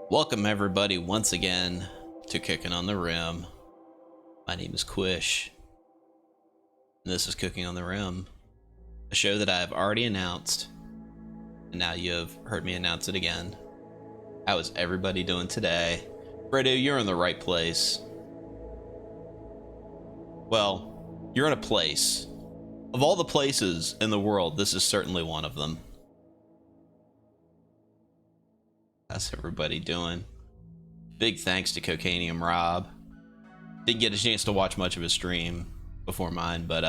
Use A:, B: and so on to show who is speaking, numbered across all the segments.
A: Welcome everybody once again to Cookin on the Rim. My name is Quish, and this is Cooking on the Rim, a show that I have already announced, and now you have heard me announce it again. How is everybody doing today? Fredo, you're in the right place. Well, you're in a place. Of all the places in the world, this is certainly one of them. How's everybody doing? Big thanks to Cocanium Rob Didn't get a chance to watch much of his stream before mine, but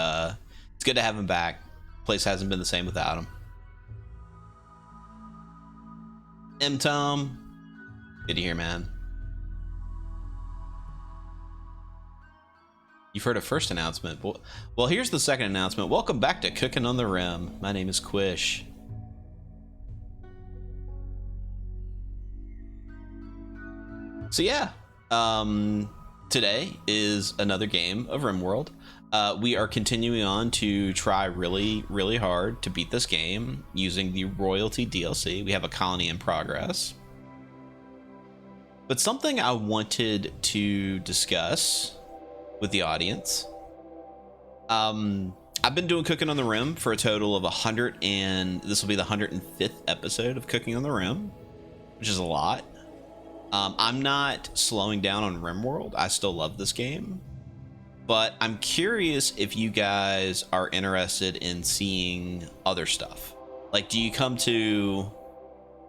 A: it's good to have him back. Place hasn't been the same without him. Tom, good to hear, man. You've heard a first announcement. Well, here's the second announcement. Welcome back to Cookin' on the Rim. My name is Quish. So yeah, today is another game of Rimworld. We are continuing on to try really, really hard to beat this game using the royalty DLC. We have a colony in progress. But something I wanted to discuss with the audience. I've been doing Cooking on the Rim for a total of 100, and this will be the 105th episode of Cooking on the Rim, which is a lot. I'm not slowing down on Rimworld. I still love this game, but I'm curious if you guys are interested in seeing other stuff. Like, do you come to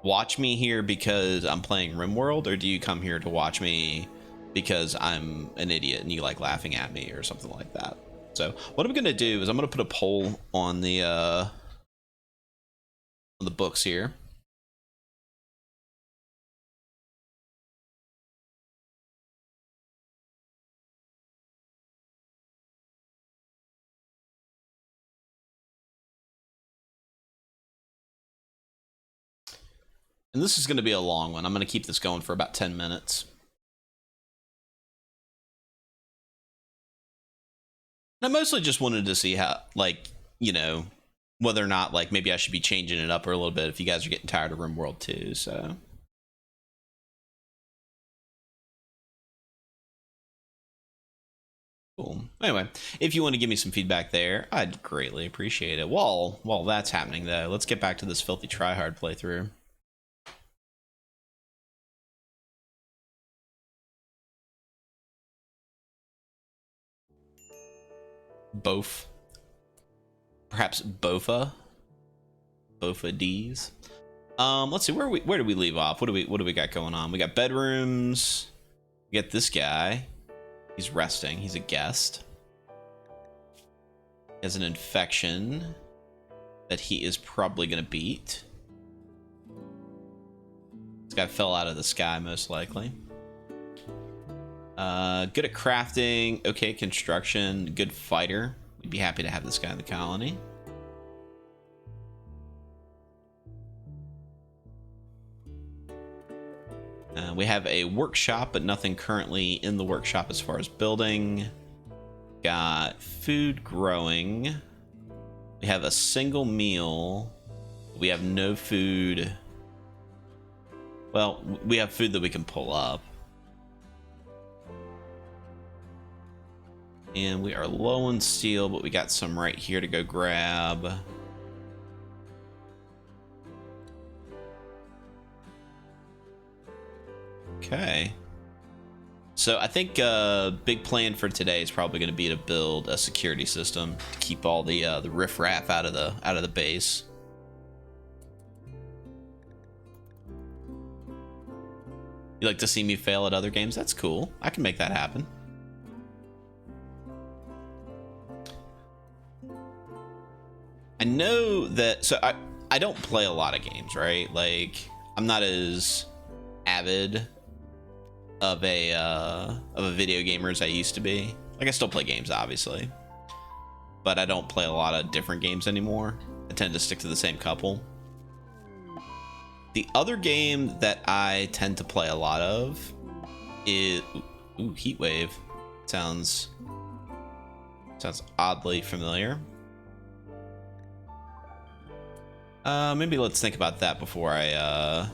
A: watch me here because I'm playing Rimworld, or do you come here to watch me because I'm an idiot and you like laughing at me or something like that? So what I'm gonna do is I'm gonna put a poll on the books here. And this is going to be a long one. I'm going to keep this going for about 10 minutes. And I mostly just wanted to see how, like, you know, whether or not, like, maybe I should be changing it up a little bit if you guys are getting tired of Rimworld too, so. Cool. Anyway, if you want to give me some feedback there, I'd greatly appreciate it. While that's happening, though, let's get back to this filthy tryhard playthrough. Both. Perhaps Bofa. Bofa D's. Let's see, where did we leave off? What do we got going on? We got bedrooms. We got this guy. He's resting. He's a guest. He has an infection that he is probably gonna beat. This guy fell out of the sky, most likely. Good at crafting, okay construction, good fighter. We'd be happy to have this guy in the colony. We have a workshop, but nothing currently in the workshop as far as building. Got food growing. We have a single meal. We have no food. Well, we have food that we can pull up. And we are low on steel, but we got some right here to go grab. Okay. So I think a big plan for today is probably going to be to build a security system to keep all the riffraff out of the base. You like to see me fail at other games? That's cool. I can make that happen. I know that, so I don't play a lot of games, right? Like, I'm not as avid of a video gamer as I used to be. Like, I still play games, obviously, but I don't play a lot of different games anymore. I tend to stick to the same couple. The other game that I tend to play a lot of is Heatwave. Sounds oddly familiar. Maybe let's think about that before I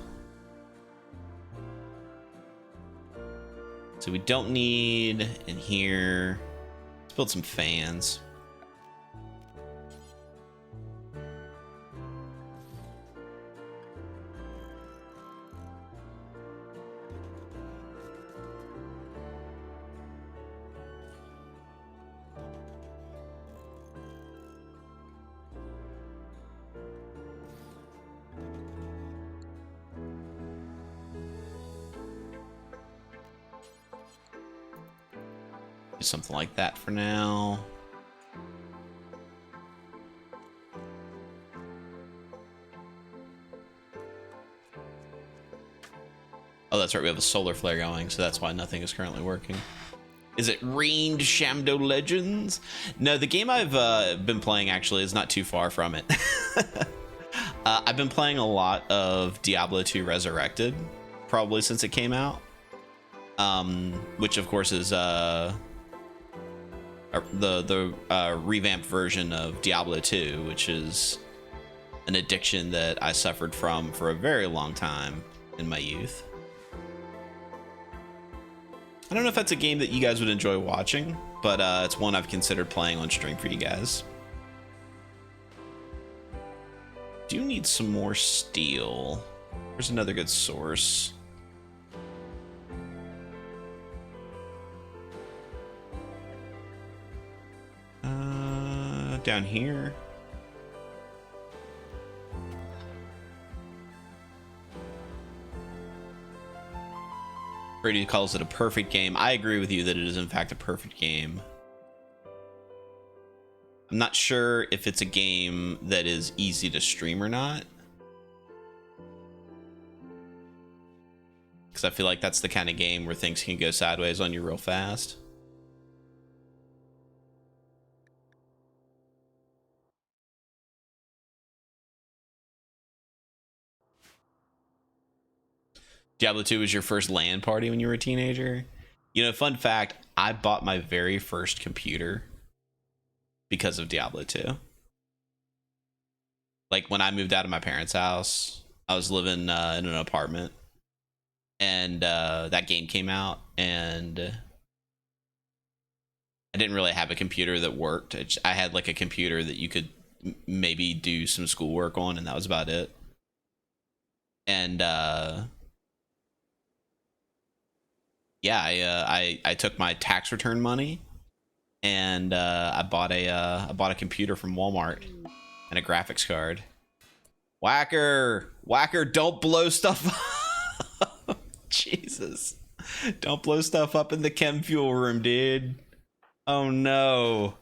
A: so we don't need in here. Let's build some fans. Do something like that for now. Oh, that's right, we have a solar flare going, so that's why nothing is currently working. Is it Reigned Shamdo Legends? No, the game I've been playing actually is not too far from it. I've been playing a lot of Diablo 2 Resurrected, probably since it came out. Which of course is the revamped version of Diablo 2, which is an addiction that I suffered from for a very long time in my youth. I don't know if that's a game that you guys would enjoy watching, but it's one I've considered playing on stream for you guys. Do need some more steel. There's another good source. Down here. Brady calls it a perfect game. I agree with you that it is in fact a perfect game. I'm not sure if it's a game that is easy to stream or not, because I feel like that's the kind of game where things can go sideways on you real fast. Diablo 2 was your first LAN party when you were a teenager? You know, fun fact, I bought my very first computer because of Diablo 2. Like, when I moved out of my parents' house, I was living in an apartment, and that game came out, and I didn't really have a computer that worked. I had like a computer that you could maybe do some schoolwork on, and that was about it. And yeah, I took my tax return money, and I bought a computer from Walmart and a graphics card. Whacker, don't blow stuff up. Jesus, don't blow stuff up in the chem fuel room, dude. Oh no.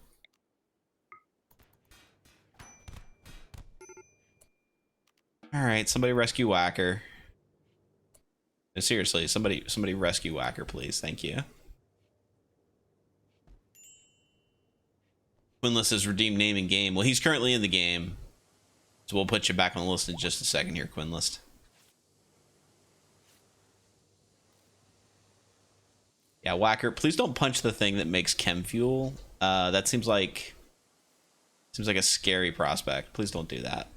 A: All right, somebody rescue Whacker. No, seriously, somebody rescue Whacker, please. Thank you. Quinless is redeemed name in game. Well, he's currently in the game, so we'll put you back on the list in just a second here, Quinless. Yeah, Whacker, please don't punch the thing that makes chem fuel. That seems like a scary prospect. Please don't do that.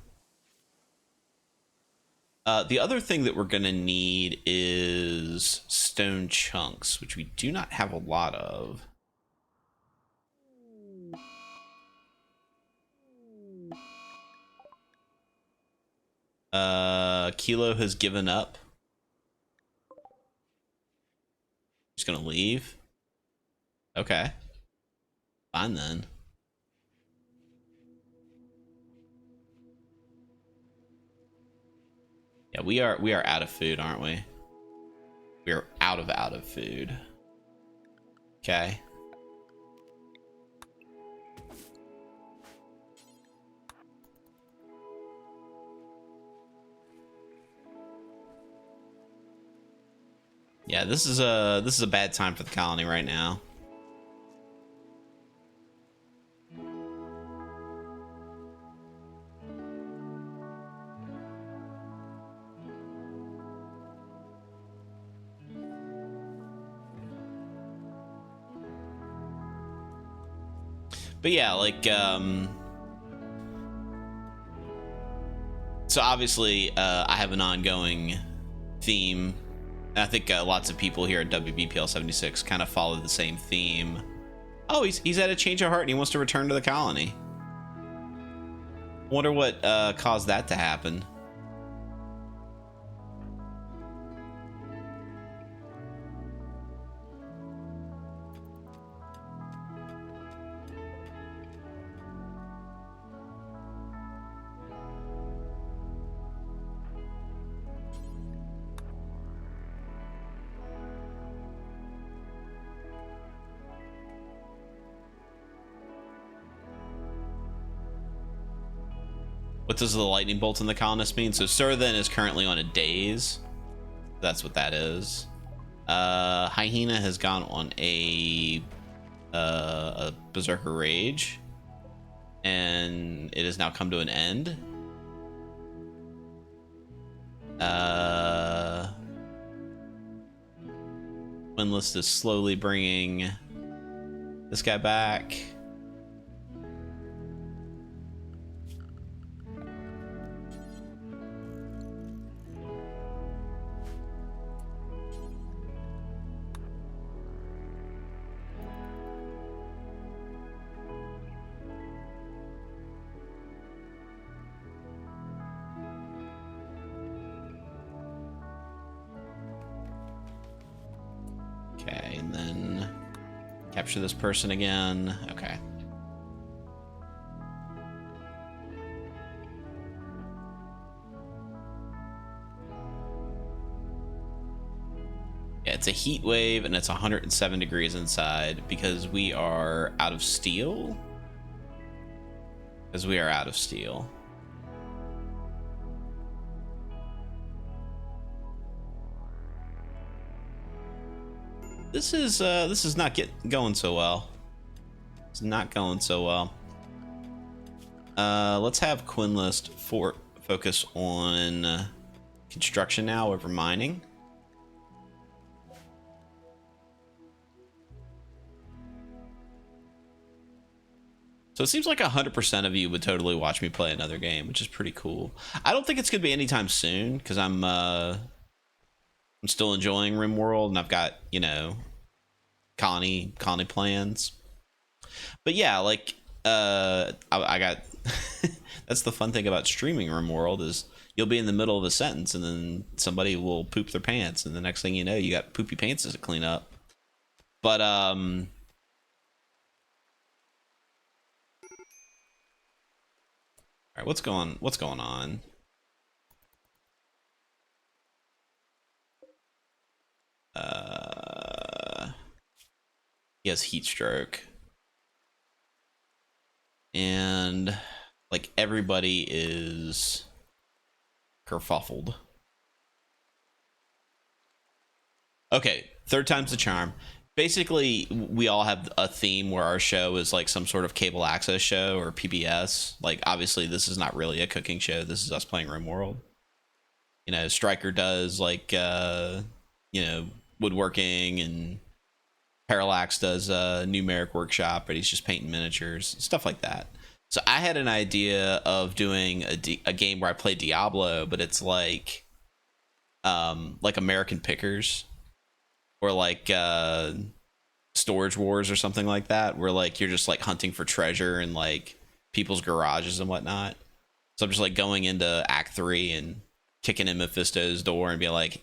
A: The other thing that we're gonna need is stone chunks, which we do not have a lot of. Kilo has given up. He's gonna leave. Okay. Fine then. Yeah, we are out of food, aren't we? We are out of food. Okay. Yeah, this is a bad time for the colony right now. But yeah, like so obviously I have an ongoing theme. And I think lots of people here at WBPL 76 kind of follow the same theme. Oh, he's had a change of heart and he wants to return to the colony. Wonder what caused that to happen. What does the lightning bolt in the colonist mean? So Surthen is currently on a daze. That's what that is. Hyena has gone on a berserker rage, and it has now come to an end. Windless is slowly bringing this guy back. Okay, and then capture this person again. Okay. Yeah, it's a heat wave and it's 107 degrees inside because we are out of steel. Because we are out of steel. This is not going so well. It's not going so well. Let's have Quinlist focus on construction now over mining. So it seems like 100% of you would totally watch me play another game, which is pretty cool. I don't think it's gonna be anytime soon because I'm still enjoying Rimworld and I've got, you know, colony plans. But yeah, like I got that's the fun thing about streaming Rimworld is you'll be in the middle of a sentence and then somebody will poop their pants and the next thing you know you got poopy pants to clean up. But all right, what's going on? He has heat stroke. And like everybody is kerfuffled. Okay, third time's the charm. Basically, we all have a theme where our show is like some sort of cable access show or PBS. Like, obviously, this is not really a cooking show. This is us playing Rimworld. You know, Stryker does like, you know, woodworking, and Parallax does a numeric workshop, but he's just painting miniatures, stuff like that. So I had an idea of doing a game where I play Diablo, but it's like American Pickers. Or like Storage Wars or something like that, where like you're just like hunting for treasure in like people's garages and whatnot. So I'm just like going into Act 3 and kicking in Mephisto's door and be like,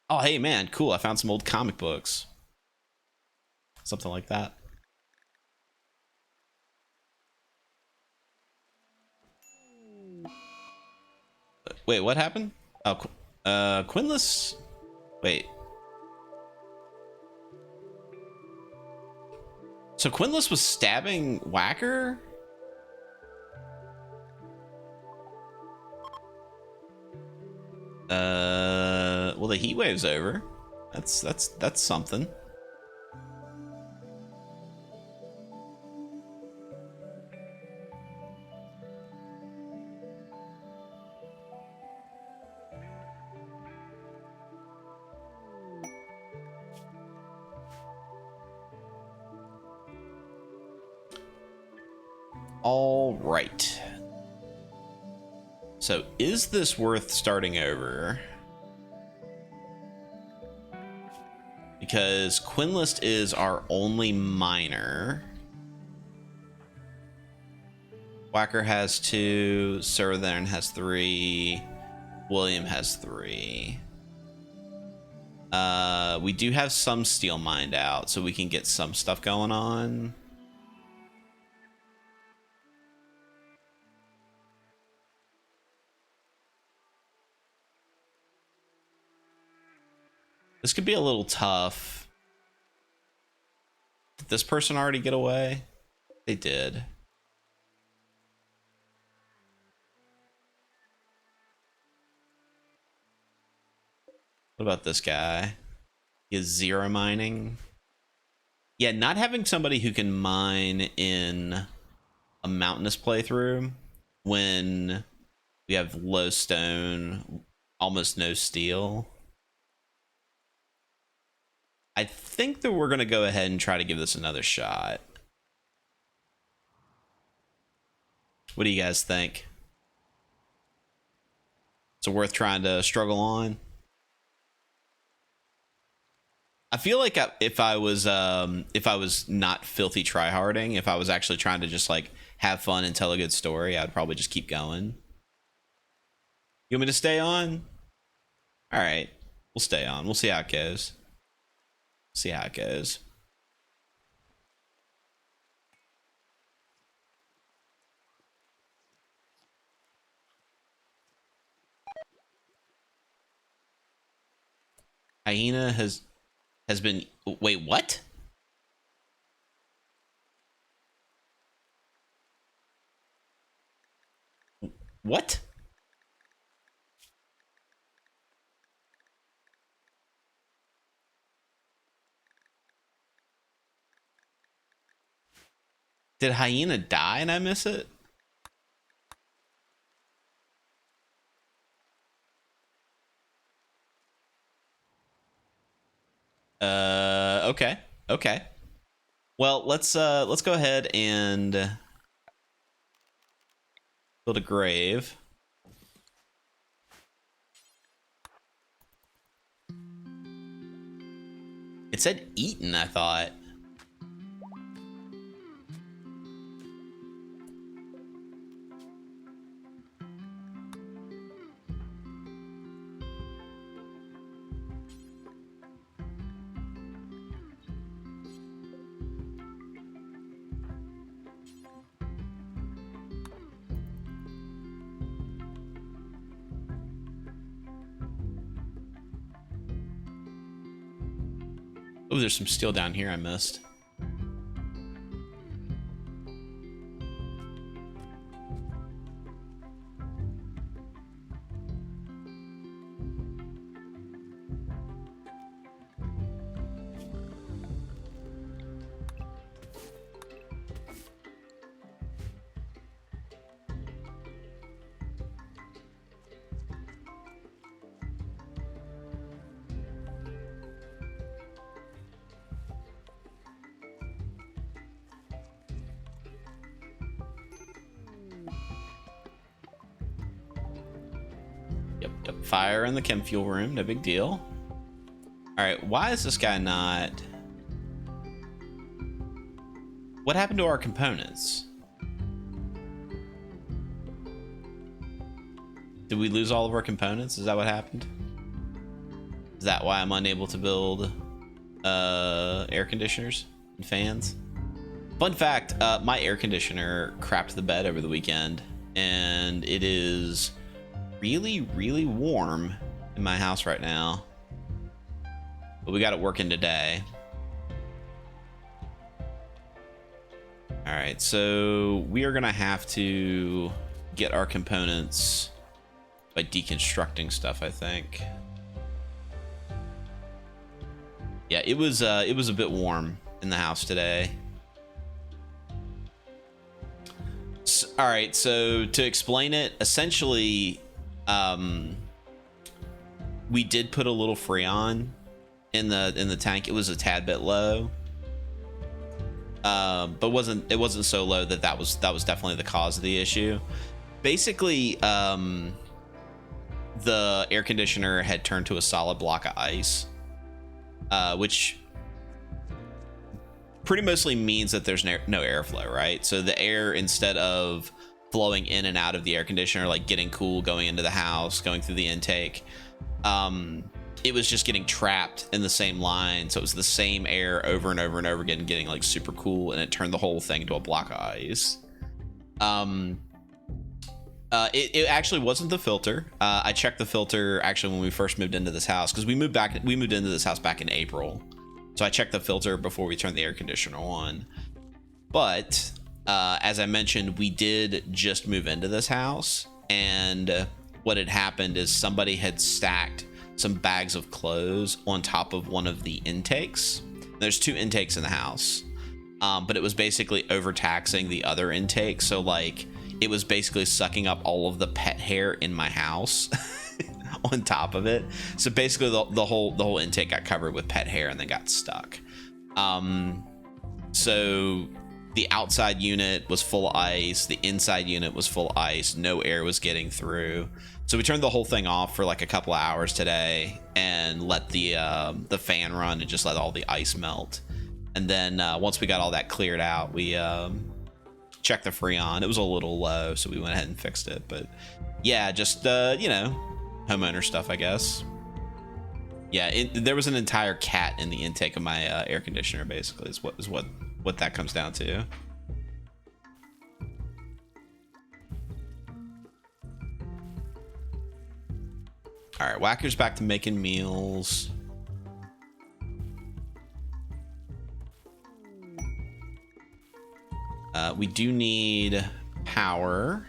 A: "Oh, hey man, cool! I found some old comic books." Something like that. Wait, what happened? Oh, Quinless. Wait. So Quinless was stabbing Whacker? Well, the heat wave's over. That's something. All right. So is this worth starting over? Because Quinlist is our only miner. Whacker has 2, Surthen has 3, William has 3. We do have some steel mined out, so we can get some stuff going on. This could be a little tough. Did this person already get away? They did. What about this guy? He has 0 mining. Yeah, not having somebody who can mine in a mountainous playthrough when we have low stone, almost no steel. I think that we're going to go ahead and try to give this another shot. What do you guys think? Is it worth trying to struggle on? I feel like if I was not filthy tryharding, if I was actually trying to just like have fun and tell a good story, I'd probably just keep going. You want me to stay on? All right, we'll stay on. We'll see how it goes. See how it goes. Hyena has been. Wait, what? What? Did Hyena die and I miss it? Okay. Okay. Well, let's go ahead and build a grave. It said eaten, I thought. Oh, there's some steel down here I missed. Yep, fire in the chem fuel room, no big deal. All right, why is this guy not... What happened to our components? Did we lose all of our components? Is that what happened? Is that why I'm unable to build air conditioners and fans? Fun fact, my air conditioner crapped the bed over the weekend, and it is really, really warm in my house right now. But we got it working today. All right, so we are gonna have to get our components by deconstructing stuff, I think. Yeah, it was a bit warm in the house today. So, all right, so to explain it, essentially, we did put a little Freon in the tank. It was a tad bit low, but it wasn't so low that was definitely the cause of the issue. Basically, the air conditioner had turned to a solid block of ice, which pretty mostly means that there's no airflow, right? So the air, instead of flowing in and out of the air conditioner, like getting cool, going into the house, going through the intake, it was just getting trapped in the same line. So it was the same air over and over and over again, getting like super cool, and it turned the whole thing into a block of ice. It actually wasn't the filter. I checked the filter actually when we first moved into this house, because we moved into this house back in April. So I checked the filter before we turned the air conditioner on. But as I mentioned, we did just move into this house, and what had happened is somebody had stacked some bags of clothes on top of one of the intakes. There's 2 intakes in the house, but it was basically overtaxing the other intake. So like it was basically sucking up all of the pet hair in my house on top of it. So basically the whole intake got covered with pet hair and then got stuck. So the outside unit was full of ice, the inside unit was full of ice, no air was getting through. So we turned the whole thing off for like a couple of hours today and let the fan run and just let all the ice melt. And then once we got all that cleared out, we checked the Freon. It was a little low, so we went ahead and fixed it. But yeah, just you know, homeowner stuff, I guess. Yeah, there was an entire cat in the intake of my air conditioner. Basically, is what that comes down to. All right, Whacker's back to making meals. We do need power.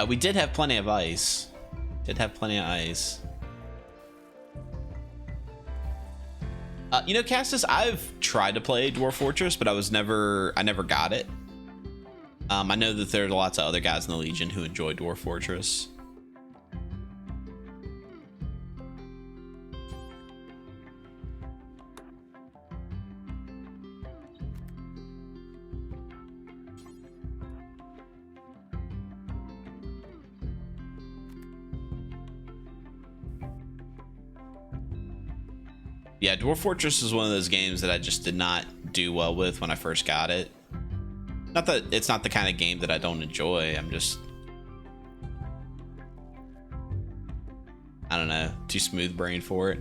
A: We did have plenty of ice. You know, Castus, I've tried to play Dwarf Fortress, but I never got it. I know that there's lots of other guys in the Legion who enjoy Dwarf Fortress. Yeah, Dwarf Fortress is one of those games that I just did not do well with when I first got it. Not that it's not the kind of game that I don't enjoy. I'm just, I don't know, too smooth brain for it.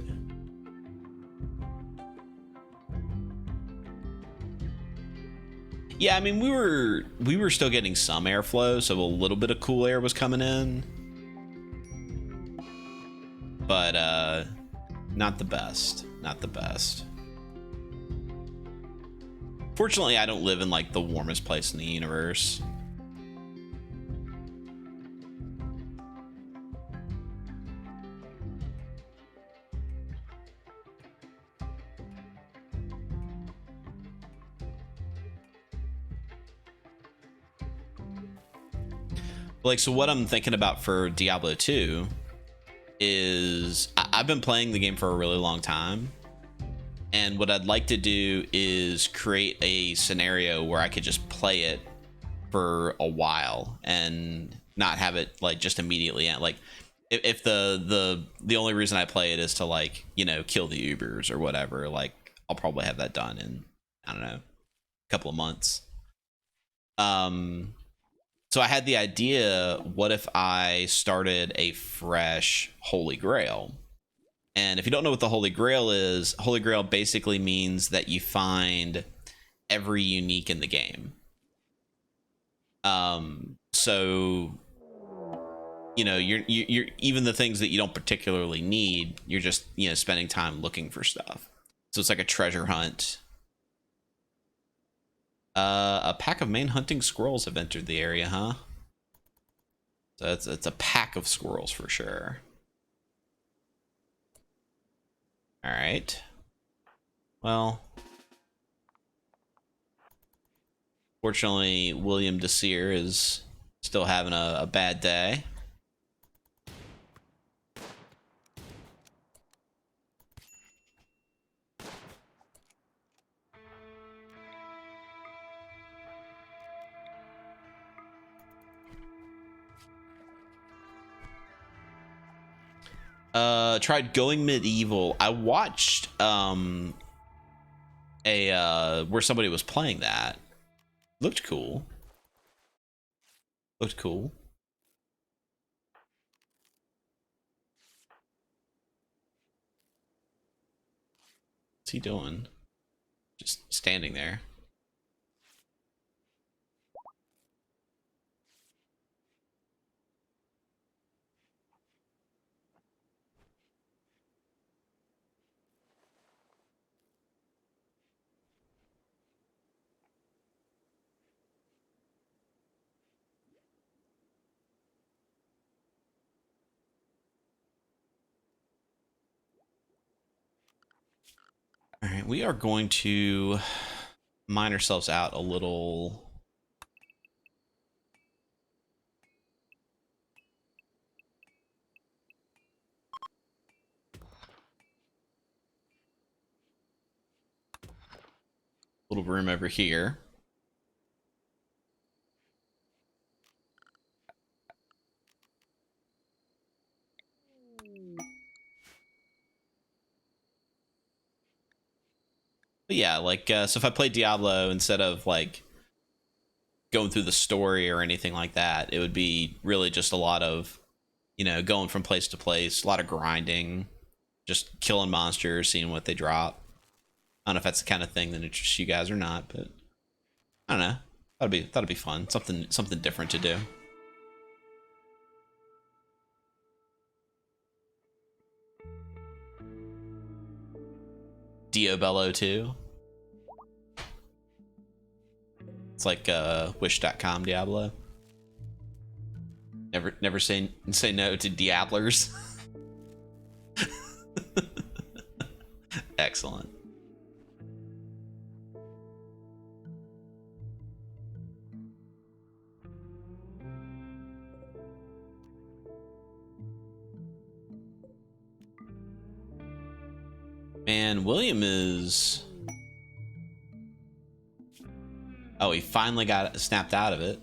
A: Yeah, I mean, we were still getting some airflow, so a little bit of cool air was coming in, but not the best. Fortunately, I don't live in like the warmest place in the universe. Like, so what I'm thinking about for Diablo 2 is I've been playing the game for a really long time, and what I'd like to do is create a scenario where I could just play it for a while and not have it like just immediately end. Like if the only reason I play it is to, like, you know, kill the Ubers or whatever, like I'll probably have that done in, I don't know, a couple of months. So I had the idea, what if I started a fresh Holy Grail? And if you don't know what the Holy Grail is, Holy Grail basically means that you find every unique in the game. So, you know, you're even the things that you don't particularly need, you're just, you know, spending time looking for stuff. So it's like a treasure hunt. A pack of main hunting squirrels have entered the area, huh? So it's a pack of squirrels for sure. All right. Well, fortunately, William Desir is still having a bad day. Tried going medieval. I watched where somebody was playing that. Looked cool. What's he doing? Just standing there. we are going to mine ourselves out a little. Little room over here. But yeah, like, so if I play Diablo, instead of like going through the story or anything like that, it would be really just a lot of, you know, going from place to place, a lot of grinding, just killing monsters, seeing what they drop. I don't know if that's the kind of thing that interests you guys or not, but I don't know. That'd be fun. Something different to do. Diabello 2. It's like wish.com Diablo. Never say no to Diablers. Excellent. Man, William is... Oh, he finally got snapped out of it.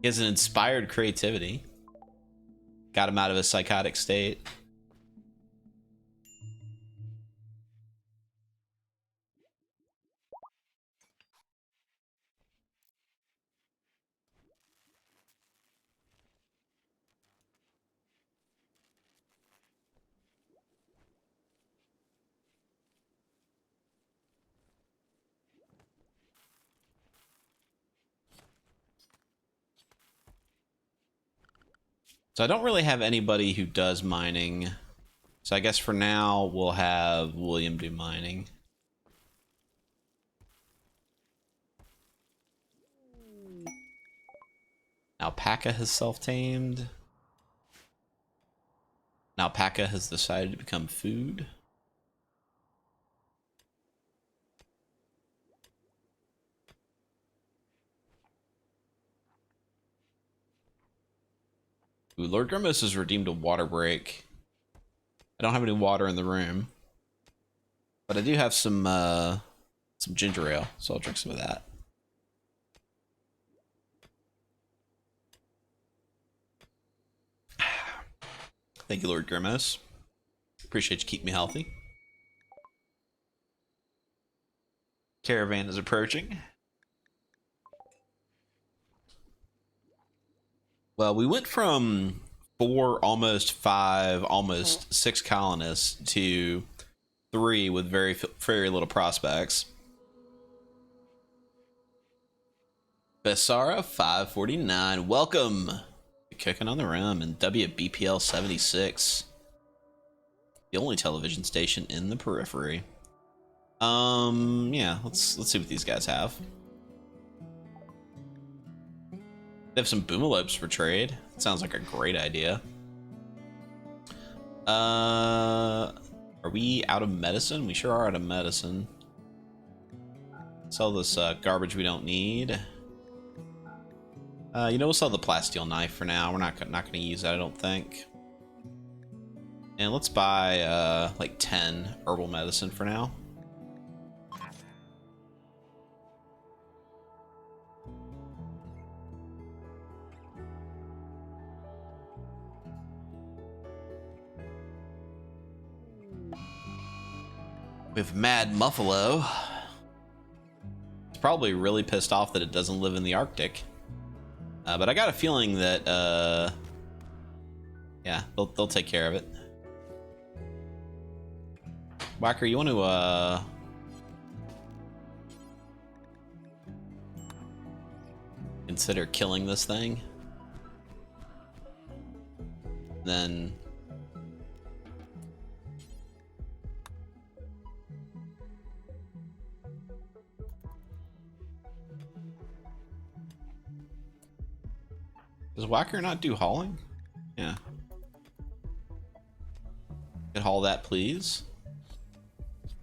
A: He has an inspired creativity. Got him out of a psychotic state. So I don't really have anybody who does mining. So I guess for now, we'll have William do mining. Alpaca has self-tamed. Alpaca has decided to become food. Ooh, Lord Grimace has redeemed a water break. I don't have any water in the room, but I do have some ginger ale, so I'll drink some of that. Thank you, Lord Grimace. Appreciate you keeping me healthy. Caravan is approaching. Well, we went from 4, almost 5, almost 6 colonists to 3 with very little prospects. Bessara 549, welcome to Cookin on the Rim and WBPL 76, the only television station in the periphery. Yeah, let's see what these guys have. They have some boomalopes for trade. Sounds like a great idea. Are we out of medicine? We sure are out of medicine. Sell this garbage we don't need. You know, we'll sell the plasteel knife for now. We're not gonna use that, I don't think. And let's buy like 10 herbal medicine for now. We have Mad Muffalo. It's probably really pissed off that it doesn't live in the Arctic. But I got a feeling that, yeah, they'll take care of it. Whacker, you want to, consider killing this thing? Then... Does Whacker not do hauling? Yeah. Could haul that, please.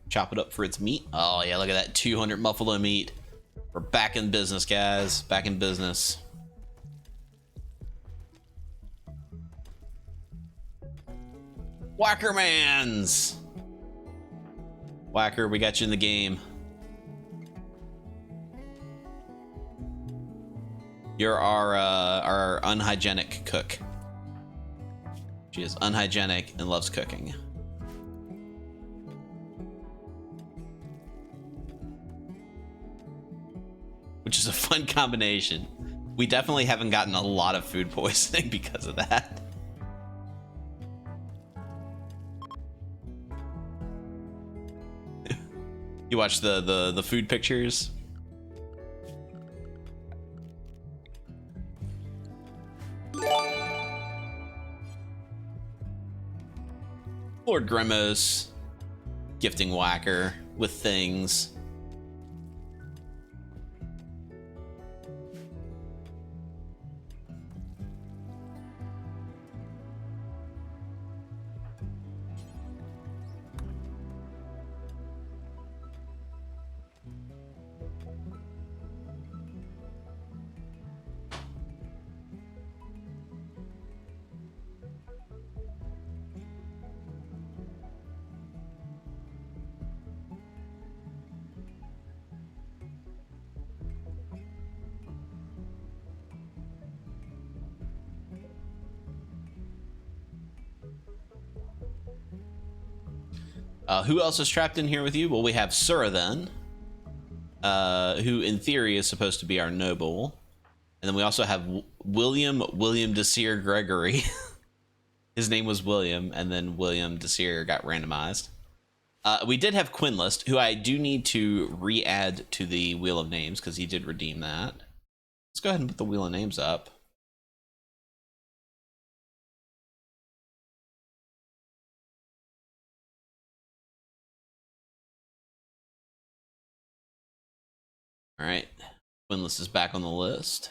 A: chop it up for its meat. Oh yeah, look at that 200 buffalo meat. We're back in business, guys. Back in business. Whackermans! Whacker, we got you in the game. You're our unhygienic cook. She is unhygienic and loves cooking. Which is a fun combination. We definitely haven't gotten a lot of food poisoning because of that. You watch the food pictures? Lord Grimmos gifting Whacker with things. Who else is trapped in here with you? Well, we have Sura then, who in theory is supposed to be our noble. And then we also have William Desir Gregory. His name was William, and then William Desir got randomized. We did have Quinlist, who I do need to re-add to the Wheel of Names, because he did redeem that. Let's go ahead and put the Wheel of Names up. All right, Quinlist is back on the list.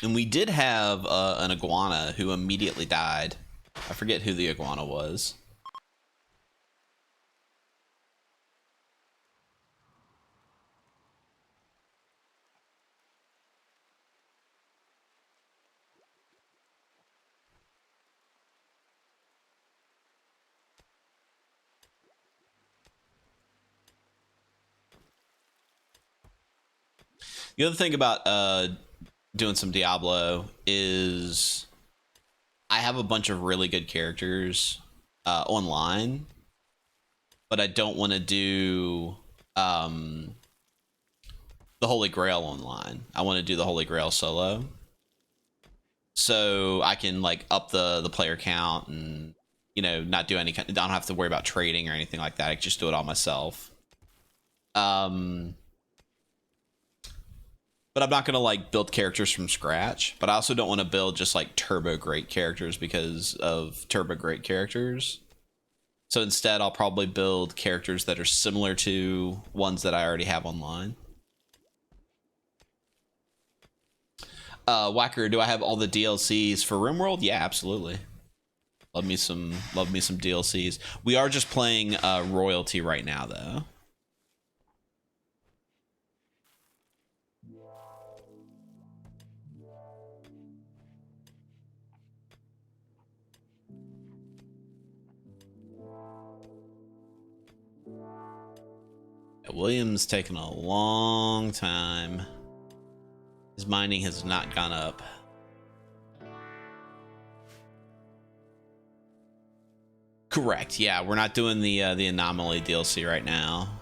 A: And we did have an iguana who immediately died. I forget who the iguana was. The other thing about doing some Diablo is I have a bunch of really good characters online, but I don't want to do the Holy Grail online. I want to do the Holy Grail solo, so I can like up the player count and, you know, not do any kind. I don't have to worry about trading or anything like that. I can just do it all myself. But I'm not going to like build characters from scratch, but I also don't want to build just like turbo great characters because of turbo great characters. So instead, I'll probably build characters that are similar to ones that I already have online. Whacker, do I have all the DLCs for Rimworld? Yeah, absolutely. Love me some DLCs. We are just playing Royalty right now, though. William's taken a long time. His mining has not gone up. Correct. Yeah, we're not doing the anomaly DLC right now.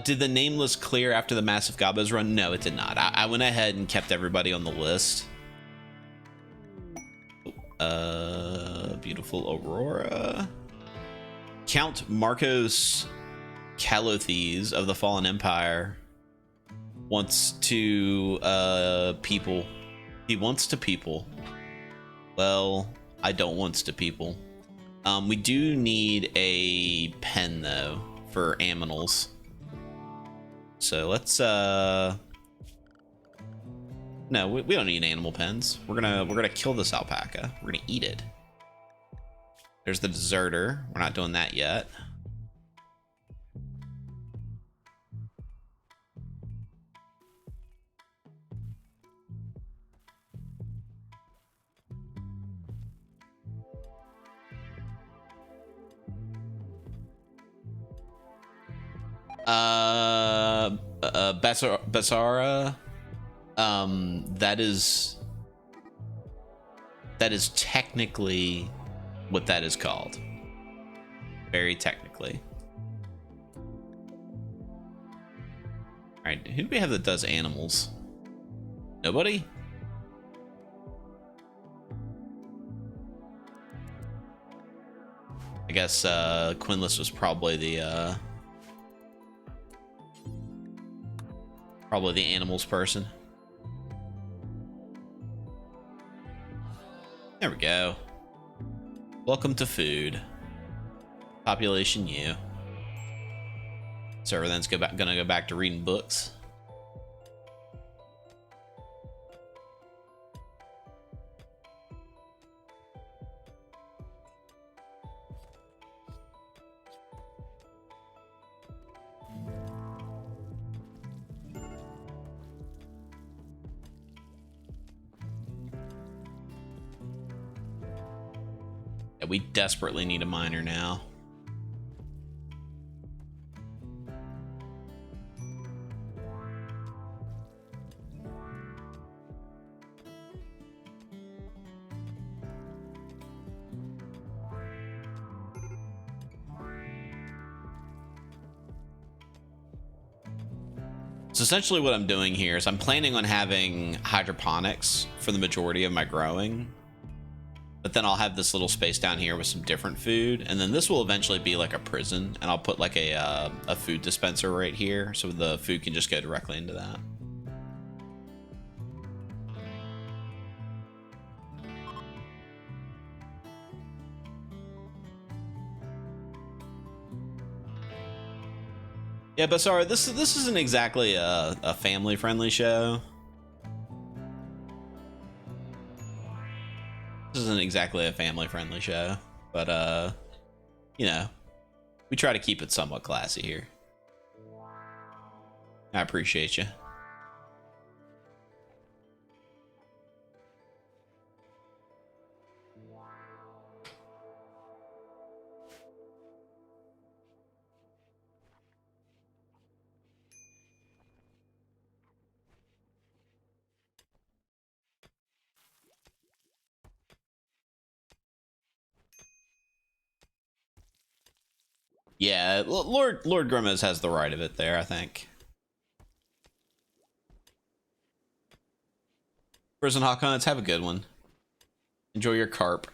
A: Did the nameless clear after the massive Gobos run? No, it did not. I went ahead and kept everybody on the list. Beautiful Aurora. Count Marcos Calothes of the Fallen Empire wants to people. He wants to people. Well, I don't wants to people. We do need a pen though for aminals. So let's No, we don't need animal pens. We're gonna kill this alpaca. We're gonna eat it. There's the deserter. We're not doing that yet. Basara. That is technically what that is called. Very technically. All right, who do we have that does animals? Nobody? I guess Quinless was probably the animals person. There we go. Welcome to food. Population U. So everything's gonna go back to reading books. Yeah, we desperately need a miner now. So essentially what I'm doing here is I'm planning on having hydroponics for the majority of my growing, but then I'll have this little space down here with some different food, and then this will eventually be like a prison, and I'll put like a food dispenser right here so the food can just go directly into that. Yeah, but sorry, this isn't exactly a family-friendly show. This isn't exactly a family-friendly show, but you know, we try to keep it somewhat classy here. I appreciate you. Yeah, Lord Grimace has the right of it there, I think. Prison Hawk Hunts, have a good one. Enjoy your carp.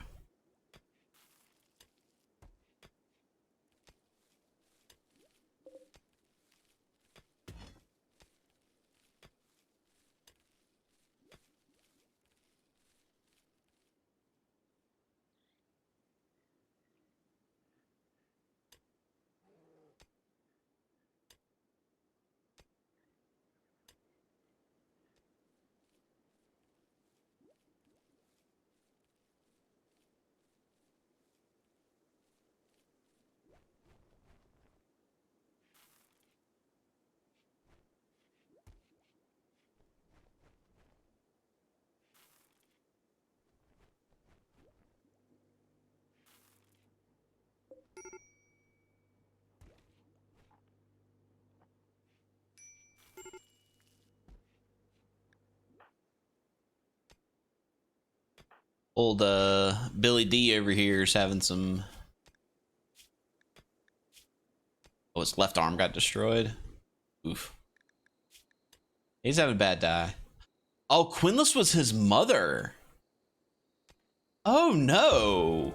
A: Old Billy D over here is having some. Oh, his left arm got destroyed. Oof. He's having a bad die. Oh, Quinless was his mother. Oh no.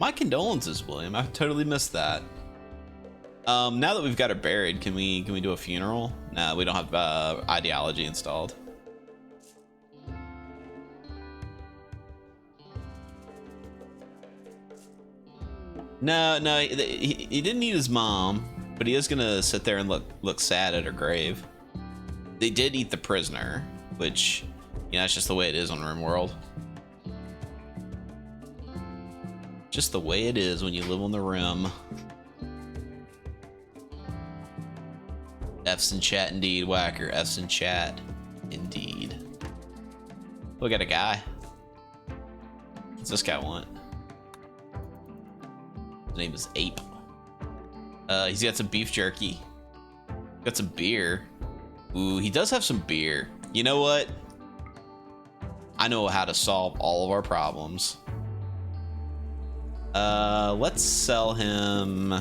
A: My condolences, William. I totally missed that. Now that we've got her buried, can we do a funeral? No, we don't have ideology installed. No, he didn't need his mom, but he is gonna sit there and look sad at her grave. They did eat the prisoner, which, you know, that's just the way it is on Rimworld. Just the way it is when you live on the Rim. F's in chat indeed, Whacker. F's in chat indeed. We got a guy. What's this guy want? His name is Ape. He's got some beef jerky. Got some beer. Ooh, he does have some beer. You know what? I know how to solve all of our problems. Let's sell him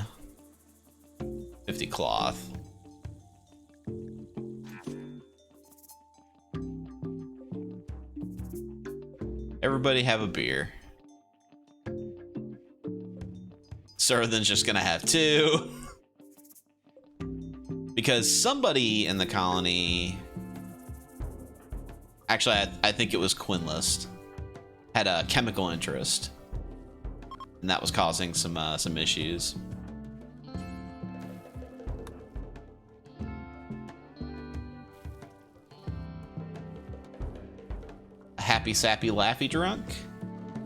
A: 50 cloth. Everybody have a beer. Sarthan's just gonna have 2. Because somebody in the colony, actually I think it was Quinlist, had a chemical interest, and that was causing some issues. A happy sappy laughy drunk?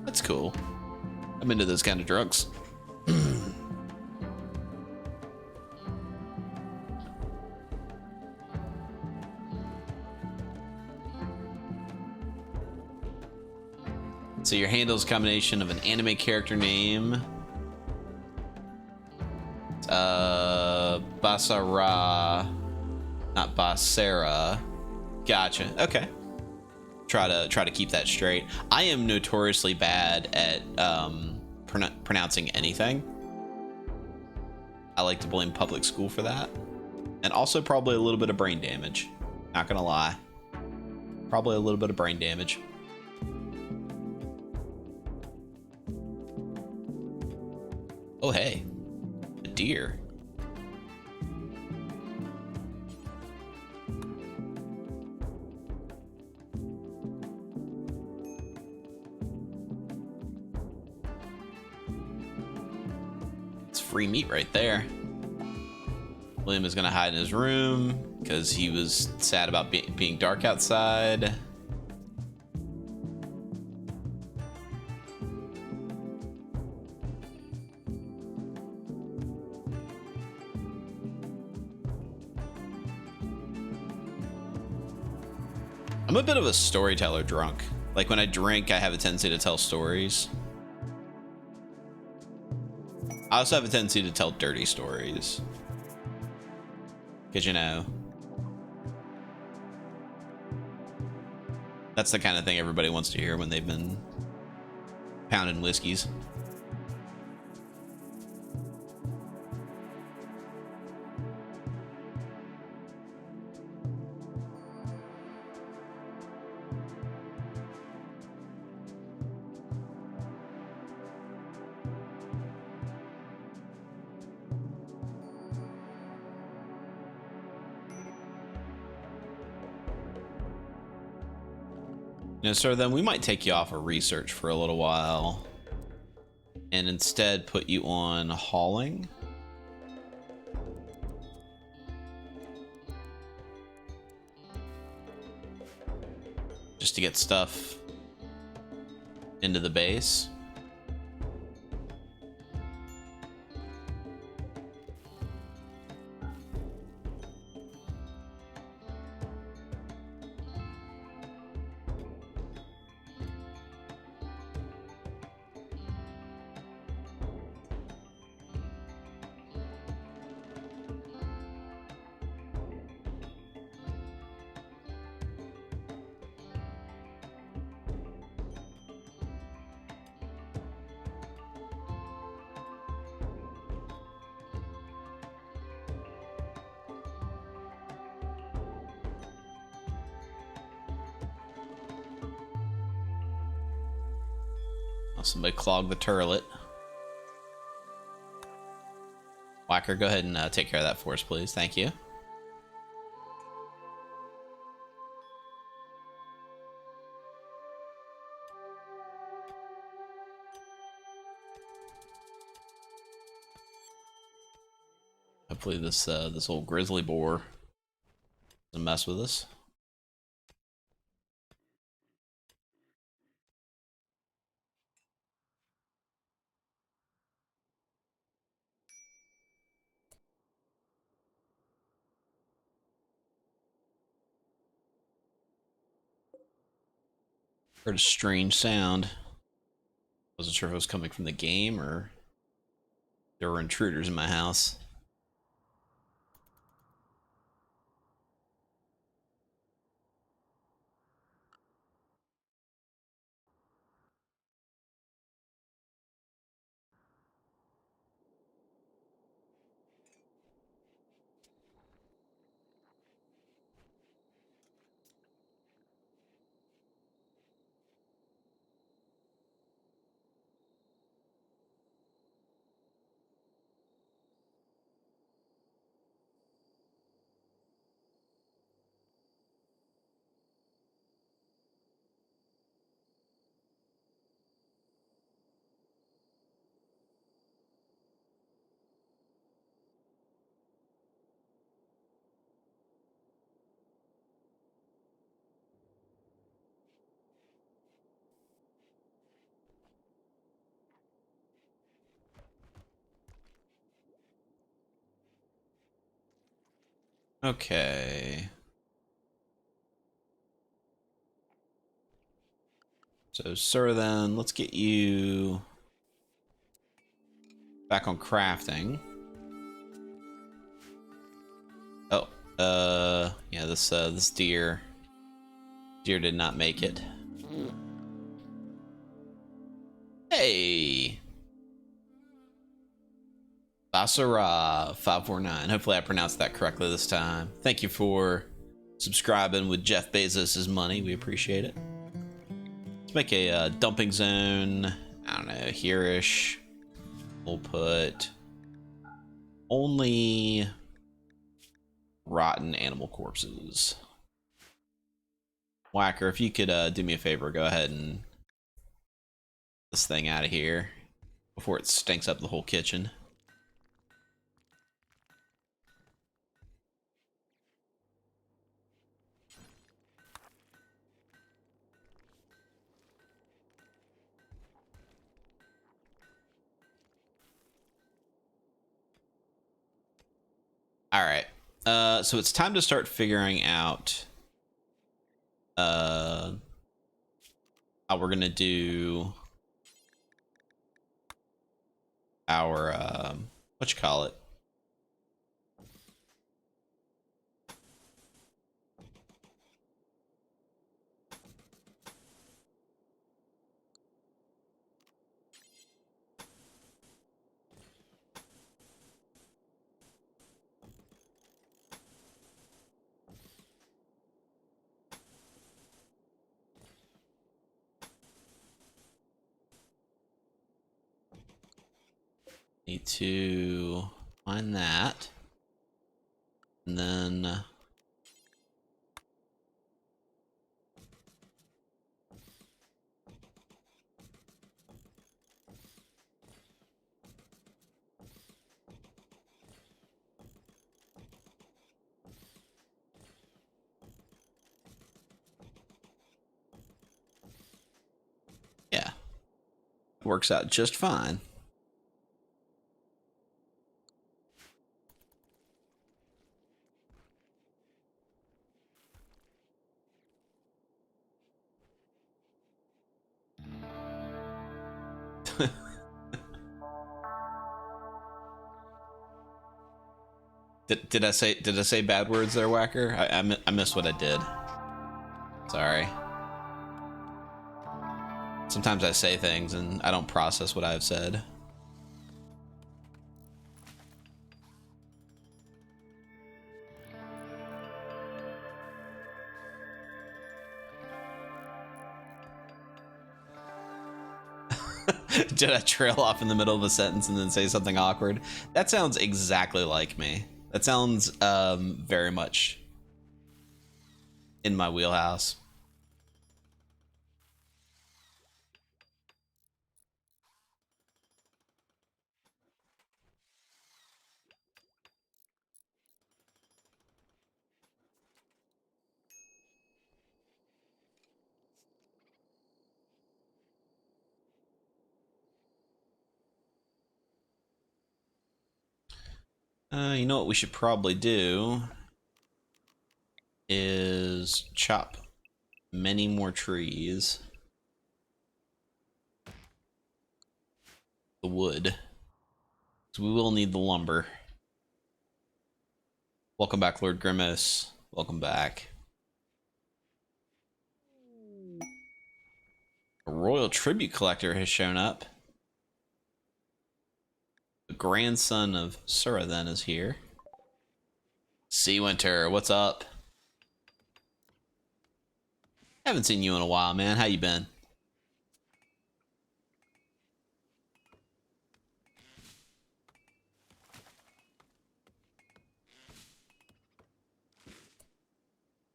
A: That's cool. I'm into those kind of drugs. So your handle's a combination of an anime character name, Basara, not Basara. Gotcha. Okay. Try to keep that straight. I am notoriously bad at pronouncing anything. I like to blame public school for that, and also probably a little bit of brain damage. Not gonna lie, probably a little bit of brain damage. Oh, hey, a deer. It's free meat right there. William is gonna hide in his room because he was sad about being dark outside. I'm a bit of a storyteller drunk. Like when I drink, I have a tendency to tell stories. I also have a tendency to tell dirty stories. Because, you know, that's the kind of thing everybody wants to hear when they've been pounding whiskeys. You know, so then we might take you off of research for a little while and instead put you on hauling. Just to get stuff into the base. Somebody clog the turlet. Whacker, go ahead and take care of that for us, please. Thank you. Hopefully this this old grizzly boar doesn't mess with us. Heard a strange sound. Wasn't sure if it was coming from the game or there were intruders in my house. Okay. So, sir, then let's get you back on crafting. Oh, yeah, this deer did not make it. Hey, Basara 549. Hopefully, I pronounced that correctly this time. Thank you for subscribing with Jeff Bezos' money. We appreciate it. Let's make a dumping zone. I don't know, here-ish. We'll put only rotten animal corpses. Whacker, if you could do me a favor, go ahead and get this thing out of here before it stinks up the whole kitchen. All right. So it's time to start figuring out how we're gonna do our what you call it? Need to find that, and then yeah, it works out just fine. Did I say bad words there, Whacker? I missed what I did. Sorry. Sometimes I say things and I don't process what I've said. Did I trail off in the middle of a sentence and then say something awkward? That sounds exactly like me. That sounds very much in my wheelhouse. You know what we should probably do is chop many more trees. The wood. So we will need the lumber. Welcome back, Lord Grimace. Welcome back. A royal tribute collector has shown up. The grandson of Sura then is here. Sea Winter, what's up? Haven't seen you in a while, man. How you been?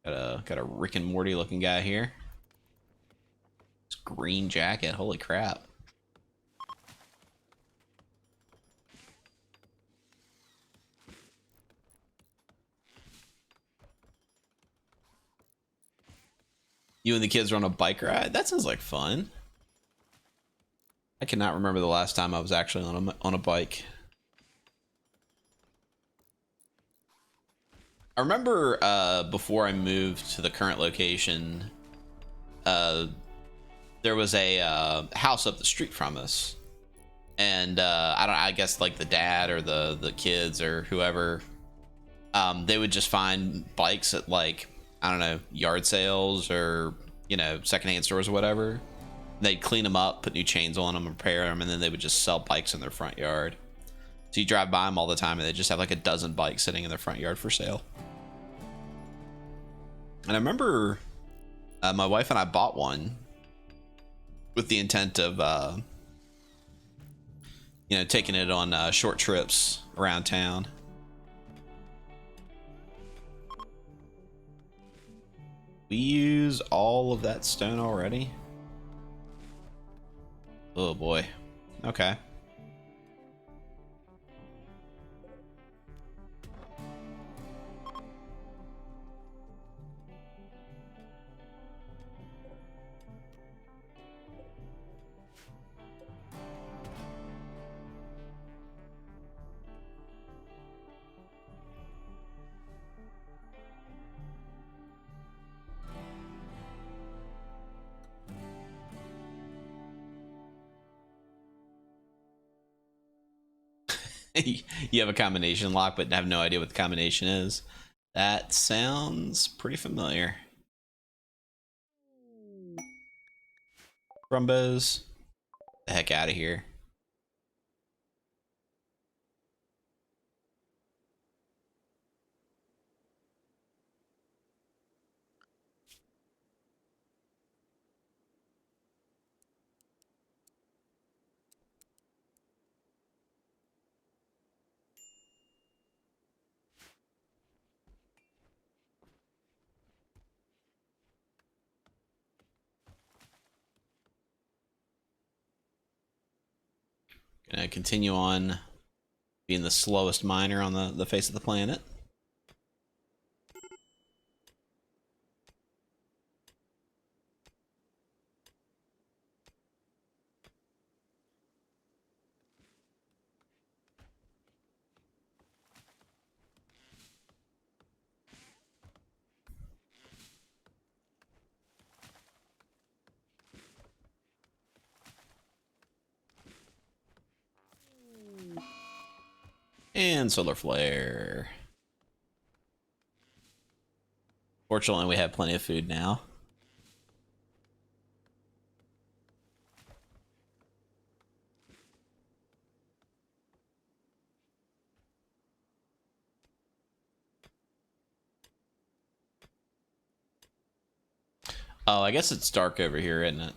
A: Got a Rick and Morty looking guy here. This green jacket, holy crap. You and the kids are on a bike ride? That sounds like fun. I cannot remember the last time I was actually on a bike. I remember before I moved to the current location, there was a house up the street from us, and I guess like the dad or the kids or whoever, they would just find bikes at, like, I don't know, yard sales or, you know, secondhand stores or whatever. They'd clean them up, put new chains on them, repair them, and then they would just sell bikes in their front yard. So you drive by them all the time, and they just have like a dozen bikes sitting in their front yard for sale. And I remember my wife and I bought one with the intent of, you know, taking it on short trips around town. We use all of that stone already? Oh boy. Okay. You have a combination lock but have no idea what the combination is. That sounds pretty familiar. Brumbos, the heck out of here. Gonna continue on being the slowest miner on the face of the planet. And solar flare. Fortunately, we have plenty of food now. Oh, I guess it's dark over here, isn't it?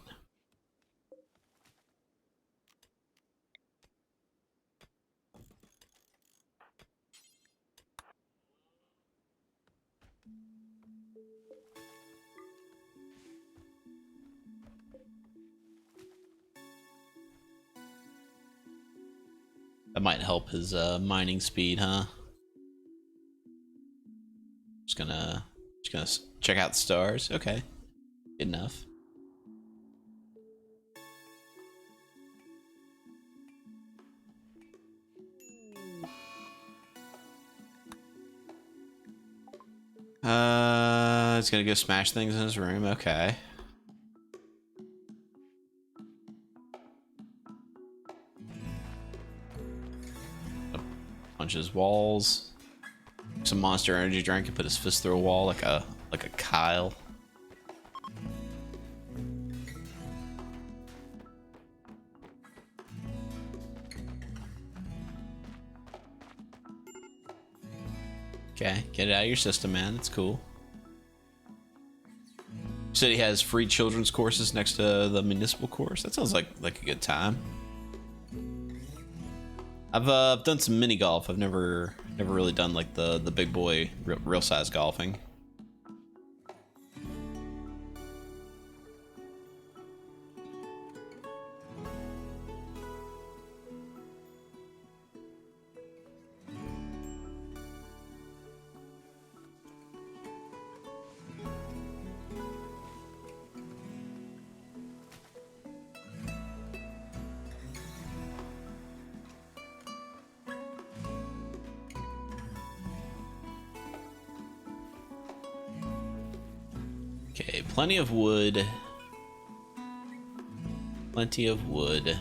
A: That might help his mining speed, huh? Just gonna check out the stars. Okay, good enough. It's gonna go smash things in his room. Okay. Punch his walls. Some Monster Energy drink and put his fist through a wall like a Kyle. Okay, get it out of your system, man. It's cool. City has free children's courses next to the municipal course. That sounds like a good time. I've done some mini golf. I've never really done like the big boy real size golfing. Okay, plenty of wood. Plenty of wood.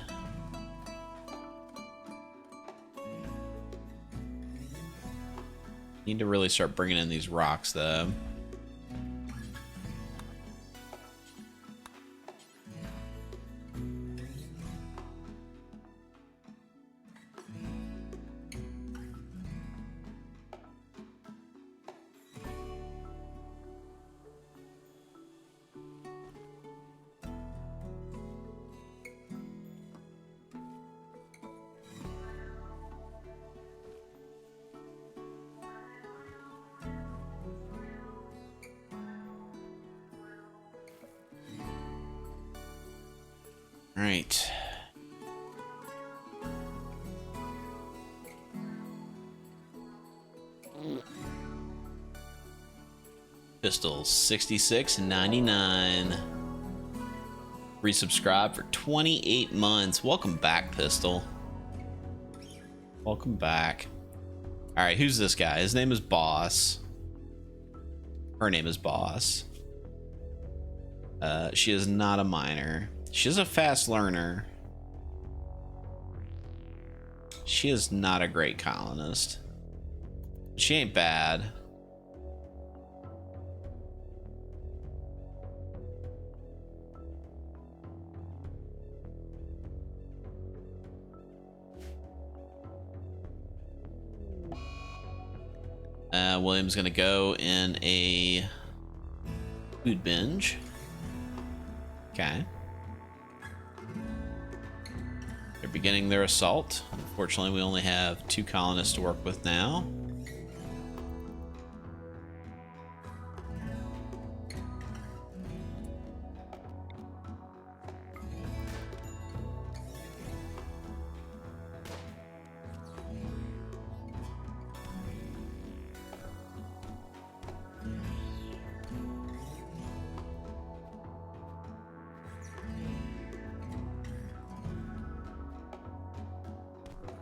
A: Need to really start bringing in these rocks, though. Right. Pistol 66.99. Resubscribe for 28 months. Welcome back, Pistol. Welcome back. All right, who's this guy? His name is Boss. Her name is Boss. She is not a minor. She's a fast learner. She is not a great colonist. She ain't bad. William's gonna go in a food binge. Okay. They're beginning their assault. Unfortunately, we only have 2 colonists to work with now.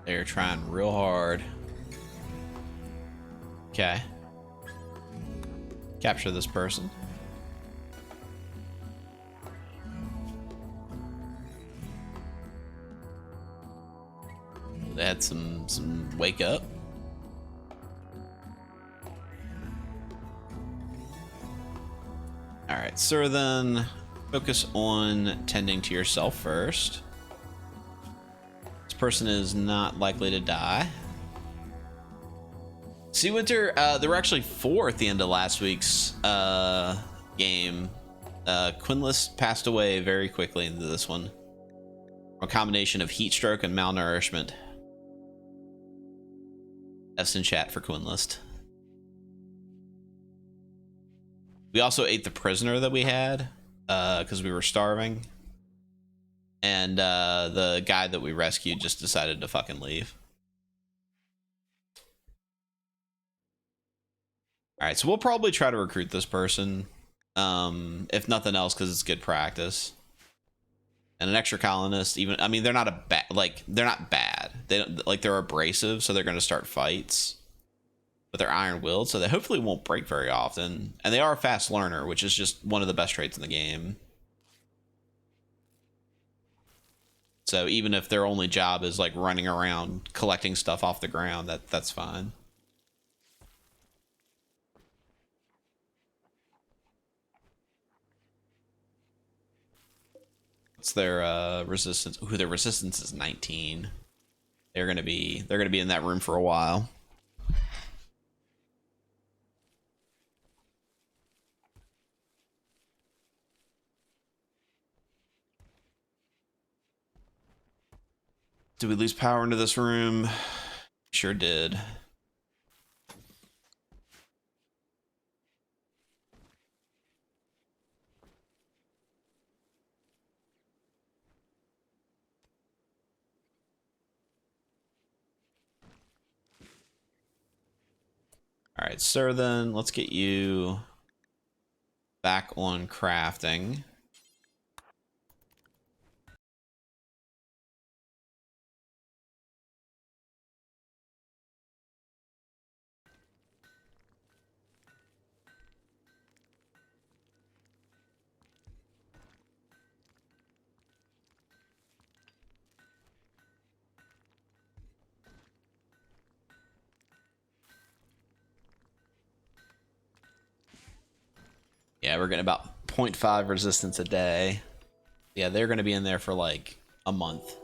A: They're trying real hard. Okay. Capture this person. They had some wake up. All right, sir, then focus on tending to yourself first. This person is not likely to die. Sea Winter, there were actually 4 at the end of last week's game. Quinless passed away very quickly into this one. A combination of heat stroke and malnourishment. That's in chat for Quinlist. We also ate the prisoner that we had because we were starving. And the guy that we rescued just decided to fucking leave. Alright, so we'll probably try to recruit this person. If nothing else, because it's good practice. And an extra colonist, even, I mean, they're not they're not bad. They don't, like, they're abrasive, so they're going to start fights. but they're iron-willed, so they hopefully won't break very often. And they are a fast learner, which is just one of the best traits in the game. So even if their only job is like running around collecting stuff off the ground, that's fine. What's their resistance? Ooh, their resistance is 19. They're gonna be in that room for a while. Did we lose power into this room? Sure did. All right, sir, then let's get you back on crafting. Yeah, we're getting about 0.5 resistance a day. Yeah, they're going to be in there for like a month.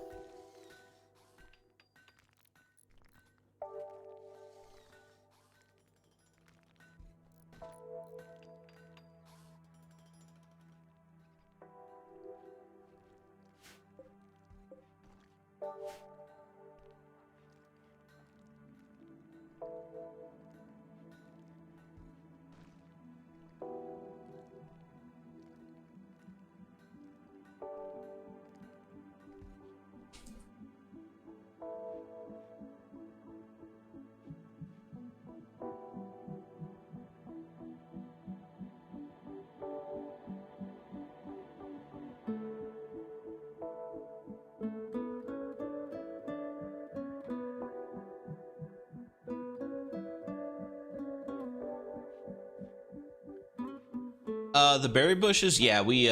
A: The berry bushes, yeah, we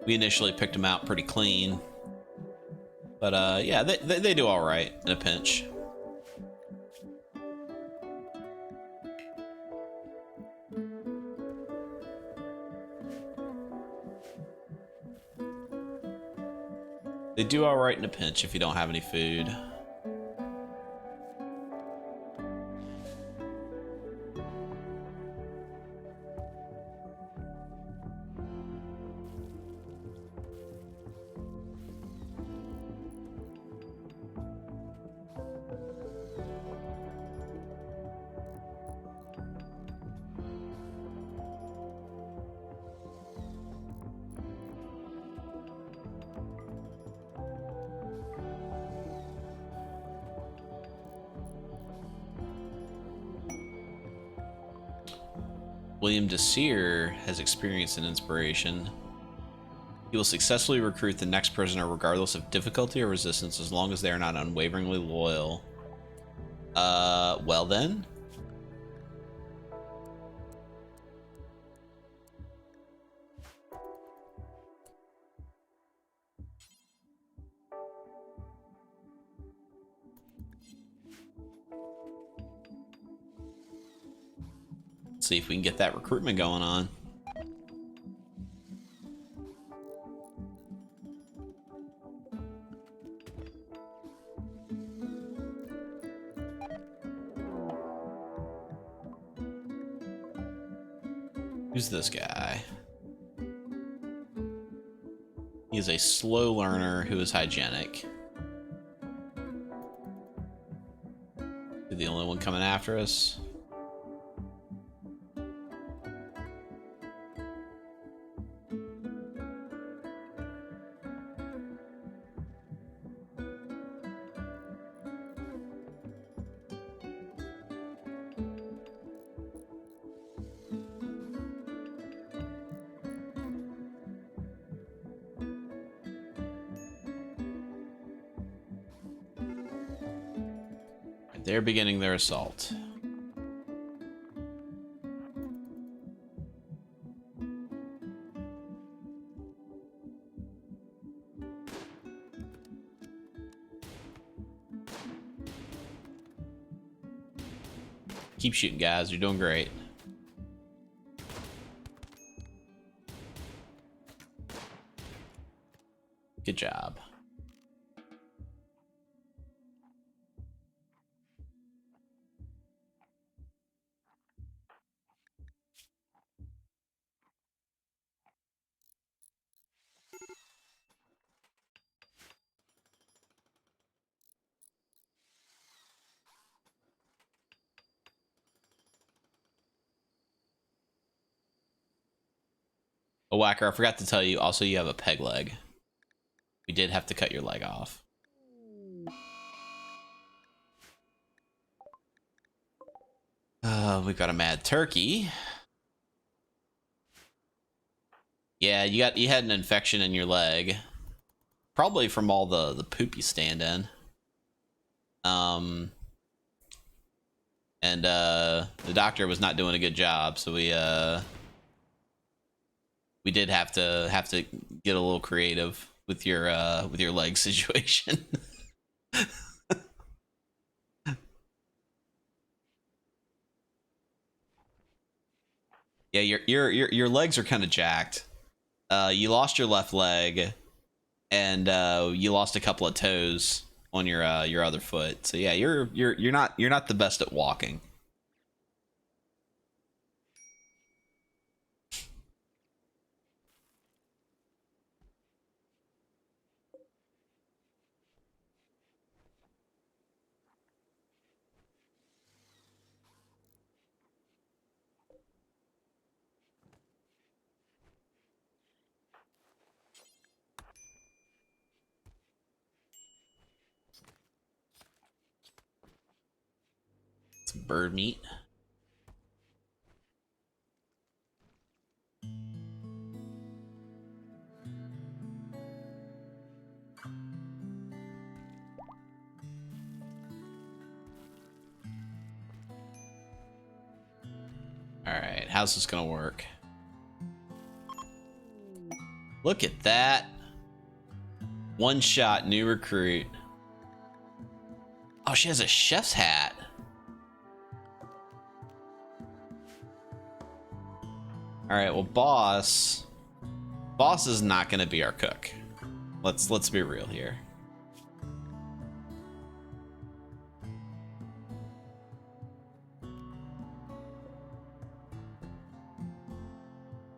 A: initially picked them out pretty clean, but yeah, they do all right in a pinch. They do all right in a pinch if you don't have any food. William Desir has experienced an inspiration. He will successfully recruit the next prisoner regardless of difficulty or resistance as long as they are not unwaveringly loyal. Well then. Let's see if we can get that recruitment going on. Who's this guy? He is a slow learner who is hygienic. Is he the only one coming after us? they're beginning their assault. Keep shooting, guys. You're doing great. Good job. Oh, Whacker, I forgot to tell you, also you have a peg leg. We did have to cut your leg off. We've got a mad turkey. Yeah, you had an infection in your leg. Probably from all the poop you stand in. And the doctor was not doing a good job, so we did have to get a little creative with your leg situation. Yeah, your legs are kind of jacked. You lost your left leg, and you lost a couple of toes on your other foot. So yeah, you're not the best at walking. Some bird meat. Alright, how's this gonna work? Look at that. One shot, new recruit. Oh, she has a chef's hat. Alright, well, boss is not gonna be our cook. Let's be real here.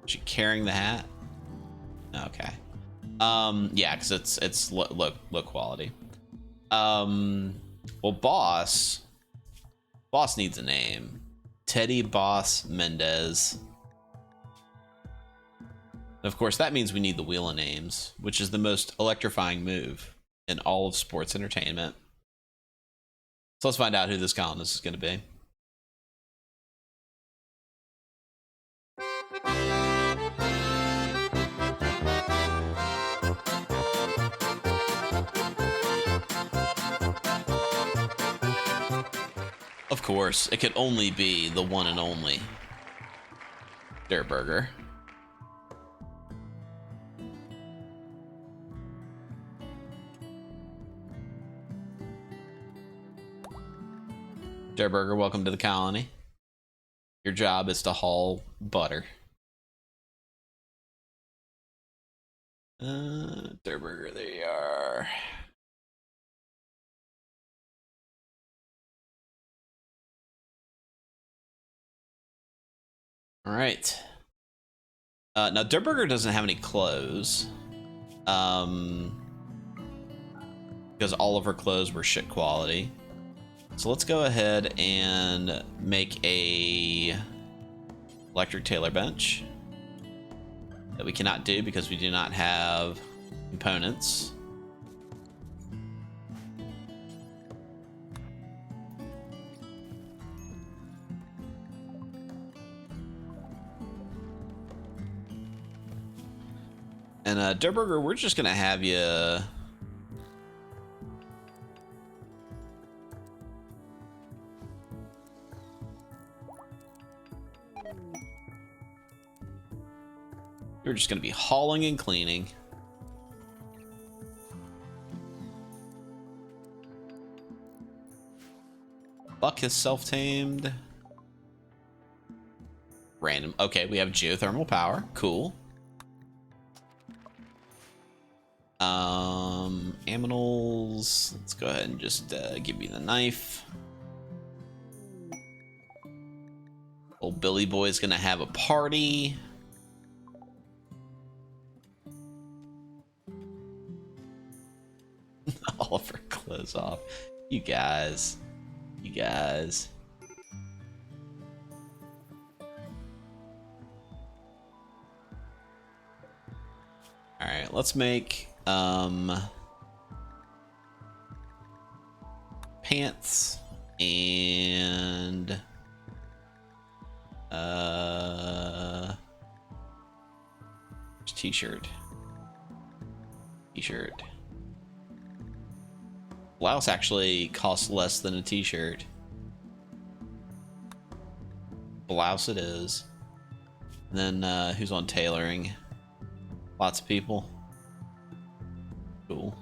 A: Is she carrying the hat? Okay. Yeah, because it's low quality. Well, boss needs a name. Teddy Boss Mendez. Of course, that means we need the Wheel of Names, which is the most electrifying move in all of sports entertainment. So let's find out who this colonist is going to be. Of course, it could only be the one and only Dirtburger. Dirtburger, welcome to the colony. Your job is to haul butter. Dirtburger, there you are. All right. Now Dirtburger doesn't have any clothes. Because all of her clothes were shit quality. So let's go ahead and make a electric tailor bench that we cannot do because we do not have components. And Dirtburger, we're just gonna have you We're just gonna be hauling and cleaning. Buck is self-tamed. Random. Okay, we have geothermal power. Cool. Aminals. Let's go ahead and just give you the knife. Old Billy Boy's gonna have a party. Oliver clothes off. You guys. You guys. Alright, let's make pants and t-shirt. T-shirt. Blouse actually costs less than a t-shirt. Blouse it is. And then who's on tailoring? Lots of people. Cool.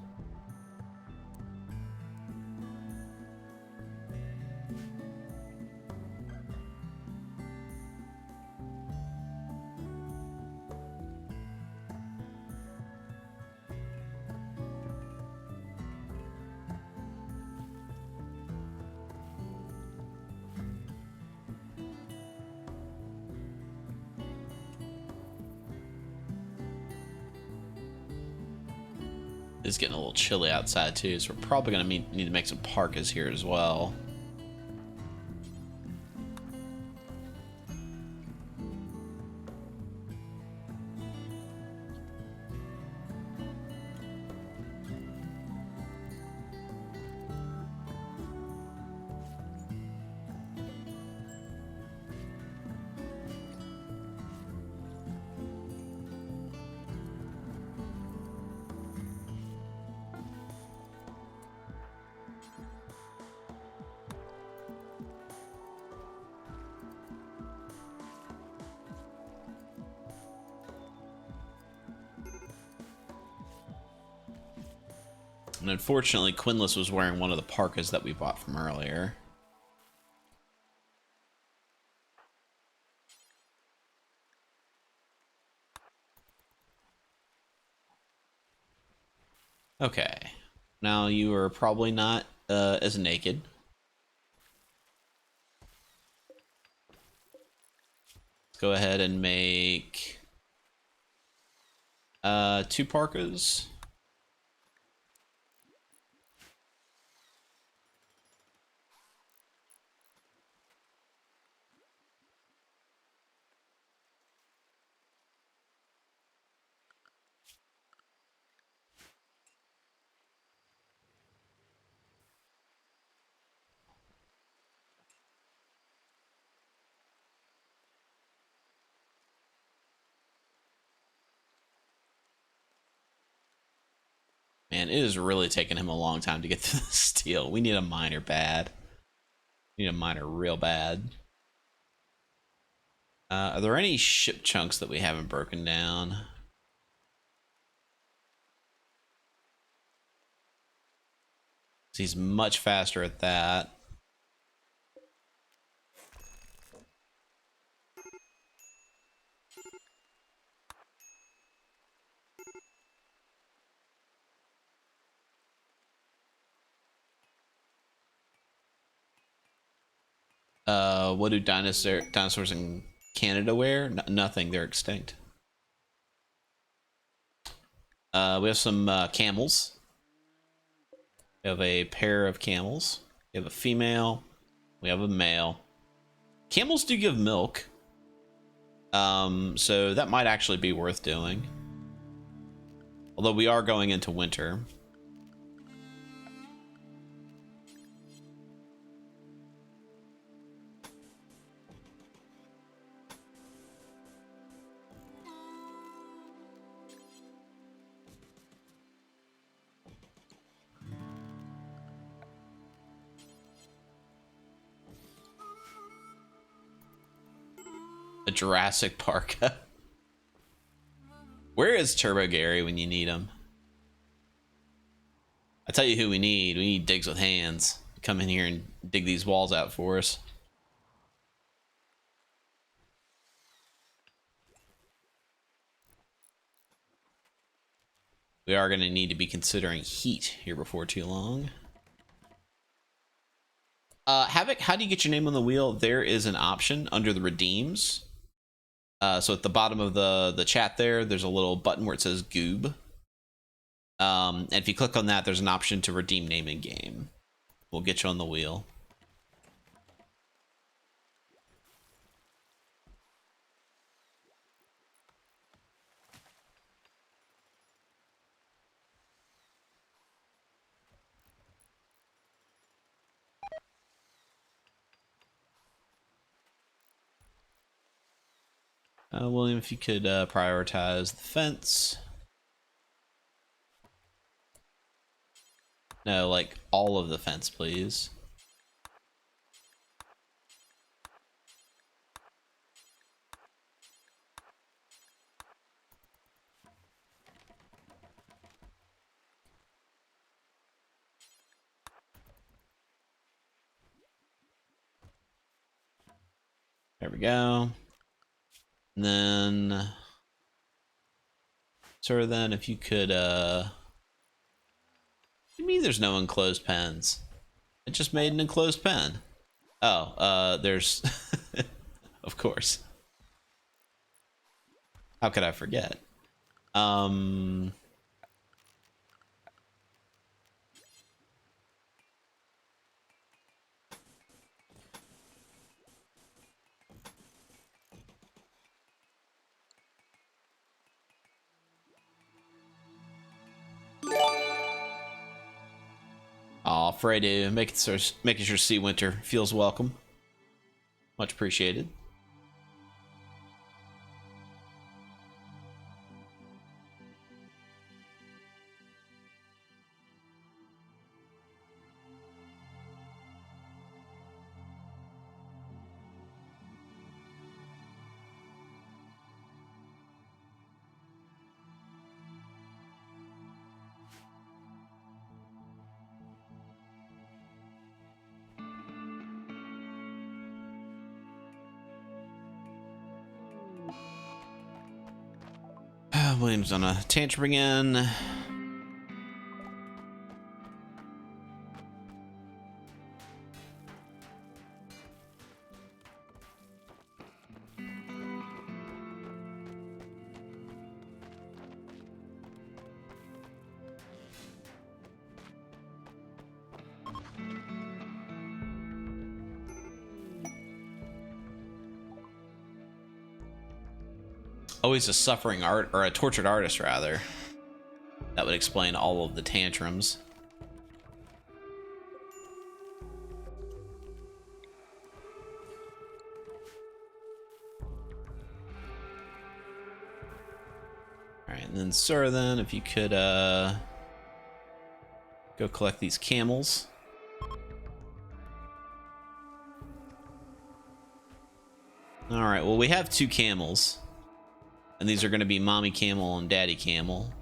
A: It's getting a little chilly outside too, so we're probably gonna need to make some parkas here as well. And unfortunately, Quinless was wearing one of the parkas that we bought from earlier. Okay. Now you are probably not as naked. Let's go ahead and make 2 parkas. Man, it is really taking him a long time to get to the steel. We need a miner bad. We need a miner real bad. Are there any ship chunks that we haven't broken down? He's much faster at that. What do dinosaurs in Canada wear? Nothing. They're extinct. We have some camels. We have a pair of camels. We have a female. We have a male. Camels do give milk. So that might actually be worth doing. Although we are going into winter. A Jurassic Park. Where is Turbo Gary when you need him? I tell you who we need. We need Digs with Hands. Come in here and dig these walls out for us. We are going to need to be considering heat here before too long. Havoc, how do you get your name on the wheel? There is an option under the redeems. So at the bottom of the chat there's a little button where it says Goob. And if you click on that, there's an option to redeem name in game. We'll get you on the wheel. William, if you could prioritize the fence. No, like all of the fence, please. There we go. And then, sir, then if you could, you mean there's no enclosed pens? It just made an enclosed pen. Oh, there's, of course. How could I forget? Aw, Fredo, making sure Sea Winter feels welcome. Much appreciated. William's on a tantrum again. Oh, he's a suffering art, or a tortured artist, rather. That would explain all of the tantrums. Alright, and then, sir, then, if you could, go collect these camels. Alright, well, we have 2 camels. And these are going to be Mommy Camel and Daddy Camel.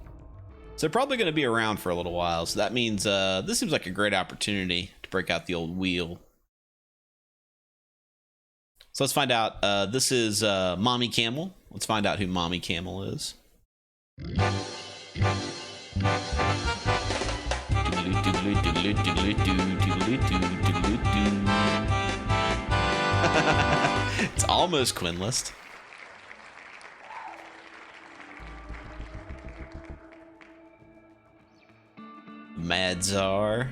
A: So they're probably going to be around for a little while. So that means this seems like a great opportunity to break out the old wheel. So let's find out. This is Mommy Camel. Let's find out who Mommy Camel is. It's almost Quinlist. Mad Czar.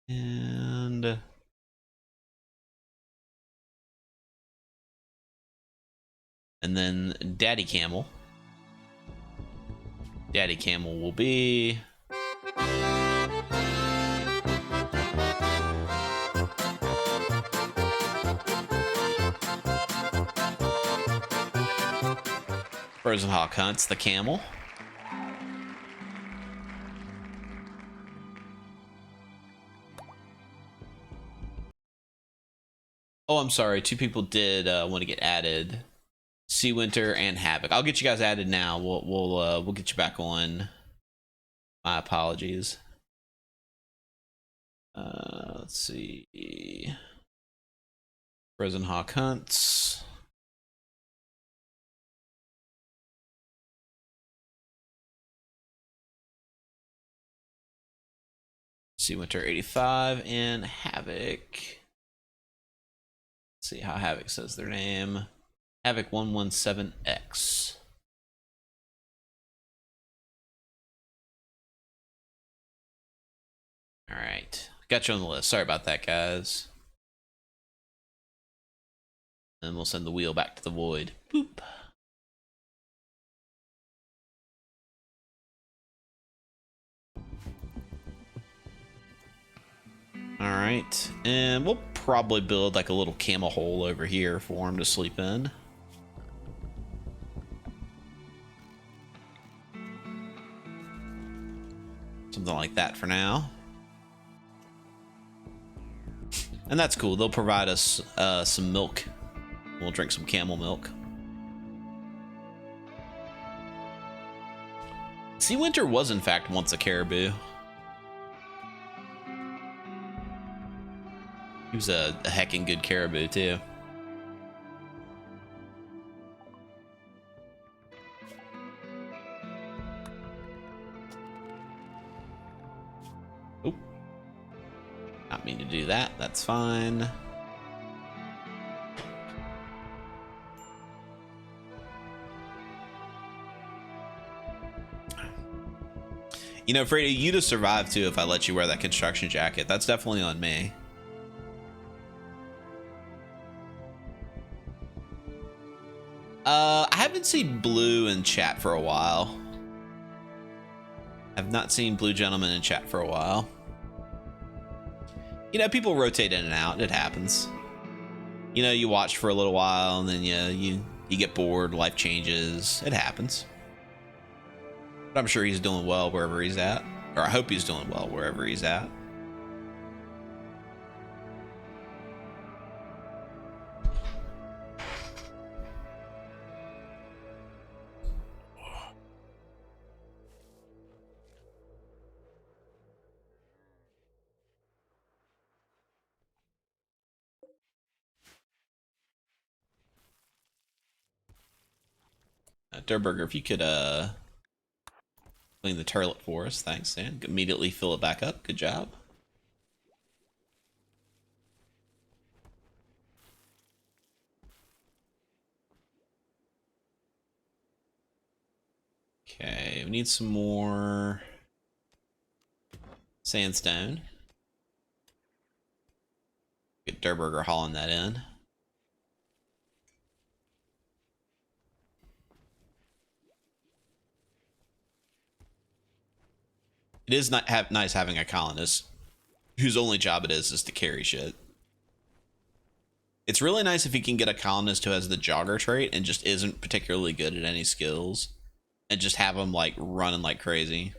A: And then Daddy Camel. Daddy Camel will be Frozen Hawk Hunts the camel. Oh, I'm sorry. 2 people did want to get added. Sea Winter and Havoc. I'll get you guys added now. We'll get you back on. My apologies. Let's see. Frozen Hawk Hunts. Sea Winter 85 and Havoc. Let's see how Havoc says their name. Havoc 117X. All right, got you on the list. Sorry about that, guys. And we'll send the wheel back to the void. Boop. All right, and we'll probably build like a little camel hole over here for him to sleep in. Something like that for now. And that's cool. They'll provide us some milk. We'll drink some camel milk. Sea Winter was in fact once a caribou. He was a heckin' good caribou too. Oop. Not mean to do that. That's fine. You know, Freddy, you'd have survived too if I let you wear that construction jacket. That's definitely on me. I haven't seen Blue in chat for a while. I've not seen Blue Gentleman in chat for a while. You know, people rotate in and out. It happens. You know, you watch for a little while and then you get bored. Life changes. It happens. But I'm sure he's doing well wherever he's at. Or I hope he's doing well wherever he's at. Durburger, if you could clean the toilet for us, thanks, and immediately fill it back up. Good job. Okay, we need some more sandstone. Get Durburger hauling that in. It is not nice having a colonist whose only job it is to carry shit. It's really nice if you can get a colonist who has the jogger trait and just isn't particularly good at any skills, and just have them like running like crazy.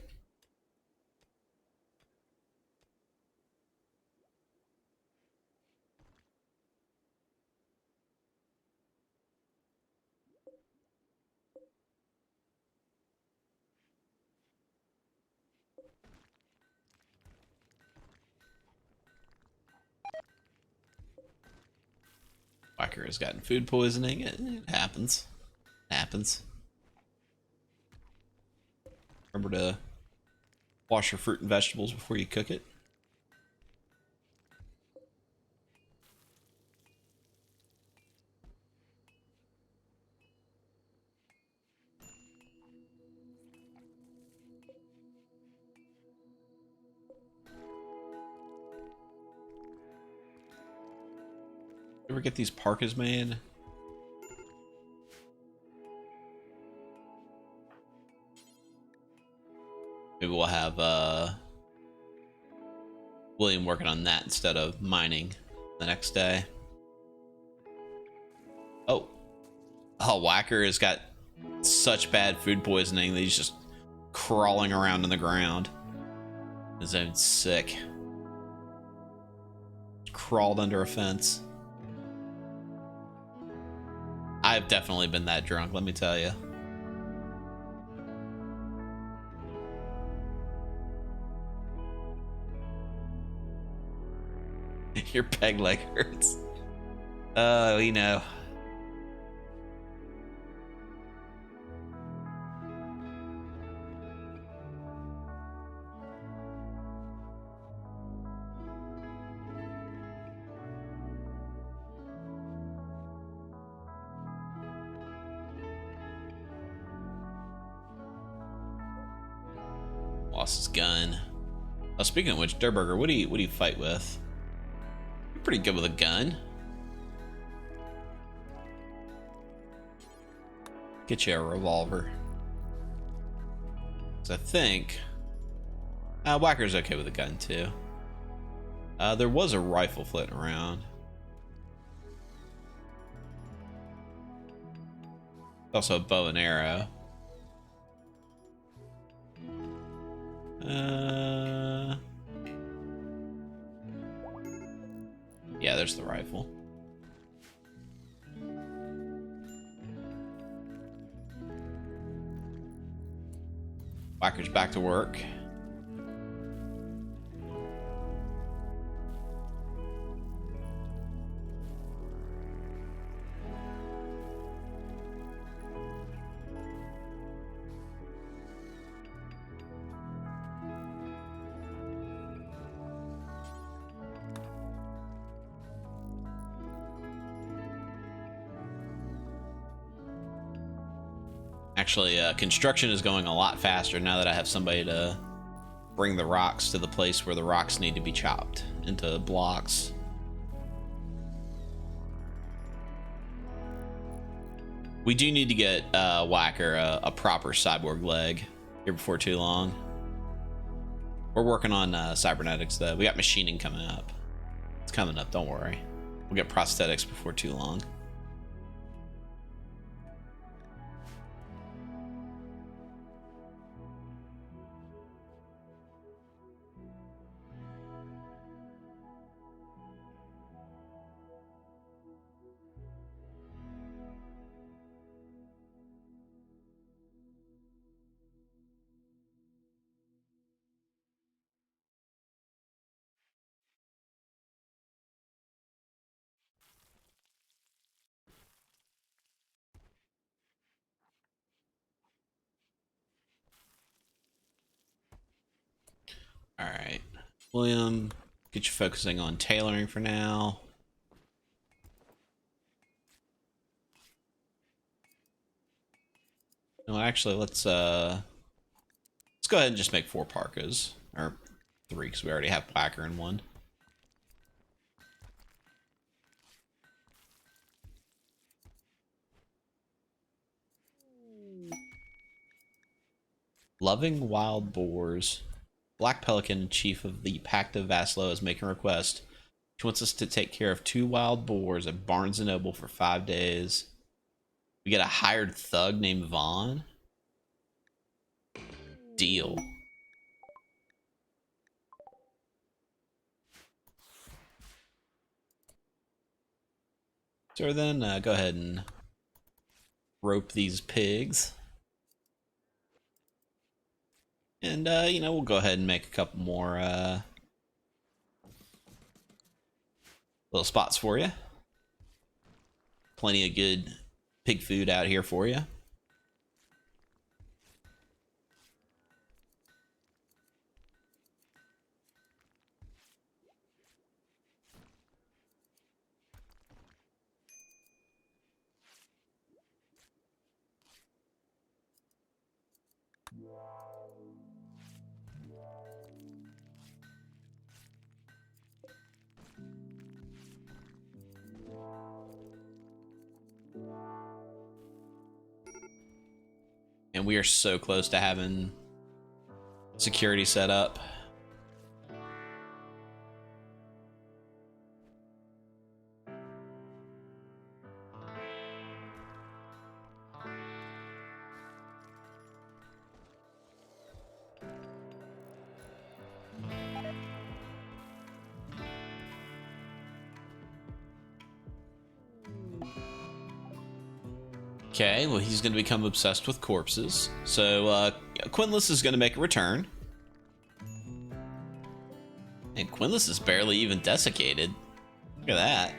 A: Whacker has gotten food poisoning. It happens. It happens. Remember to wash your fruit and vegetables before you cook it. Ever get these parkas made? Maybe we'll have William working on that instead of mining the next day. Oh, Whacker has got such bad food poisoning that he's just crawling around in the ground. His own sick. Crawled under a fence. I've definitely been that drunk, let me tell you. Your peg leg hurts. Oh, we know. Lost his gun. Oh, speaking of which, Durburger, what do you fight with? You're pretty good with a gun. Get you a revolver. 'Cause I think Whacker's okay with a gun too. There was a rifle floating around. Also a bow and arrow. Yeah, there's the rifle. Whacker's back to work. Actually, construction is going a lot faster now that I have somebody to bring the rocks to the place where the rocks need to be chopped into blocks. We do need to get Whacker a proper cyborg leg here before too long. We're working on cybernetics though. We got machining coming up. It's coming up, don't worry. We'll get prosthetics before too long. All right, William, get you focusing on tailoring for now. No, actually, let's go ahead and just make 4 parkas, or 3, because we already have Whacker in one. Loving wild boars. Black Pelican, chief of the Pact of Vaslo, is making a request. She wants us to take care of 2 wild boars at Barnes & Noble for 5 days. We get a hired thug named Vaughn. Deal. So then, go ahead and rope these pigs. And, you know, we'll go ahead and make a couple more, little spots for you. Plenty of good pig food out here for you. And we are so close to having security set up. Okay, well, he's going to become obsessed with corpses. So, Quinless is going to make a return. And Quinless is barely even desiccated. Look at that.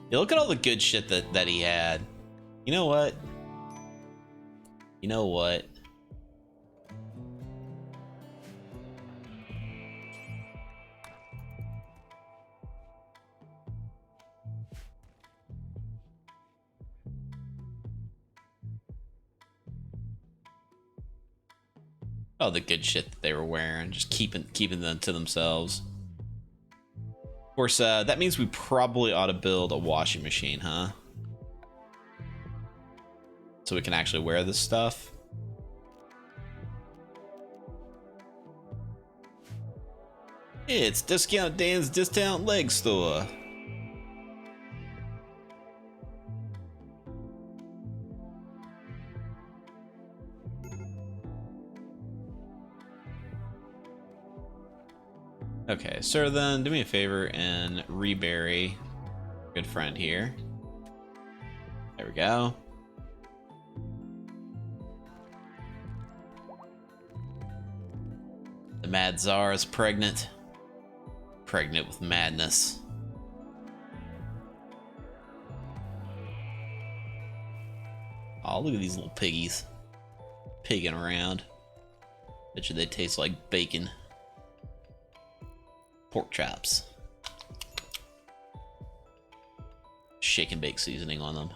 A: Yeah, look at all the good shit that he had. You know what? You know what? All the good shit that they were wearing, just keeping them to themselves. Of course, that means we probably ought to build a washing machine, huh? So we can actually wear this stuff. It's Discount Dan's Discount Leg Store. Okay, so then do me a favor and rebury good friend here. There we go. The Mad Czar is pregnant. Pregnant with madness. Oh, look at these little piggies. Pigging around. Bet you they taste like bacon. Pork chops. Shake and bake seasoning on them.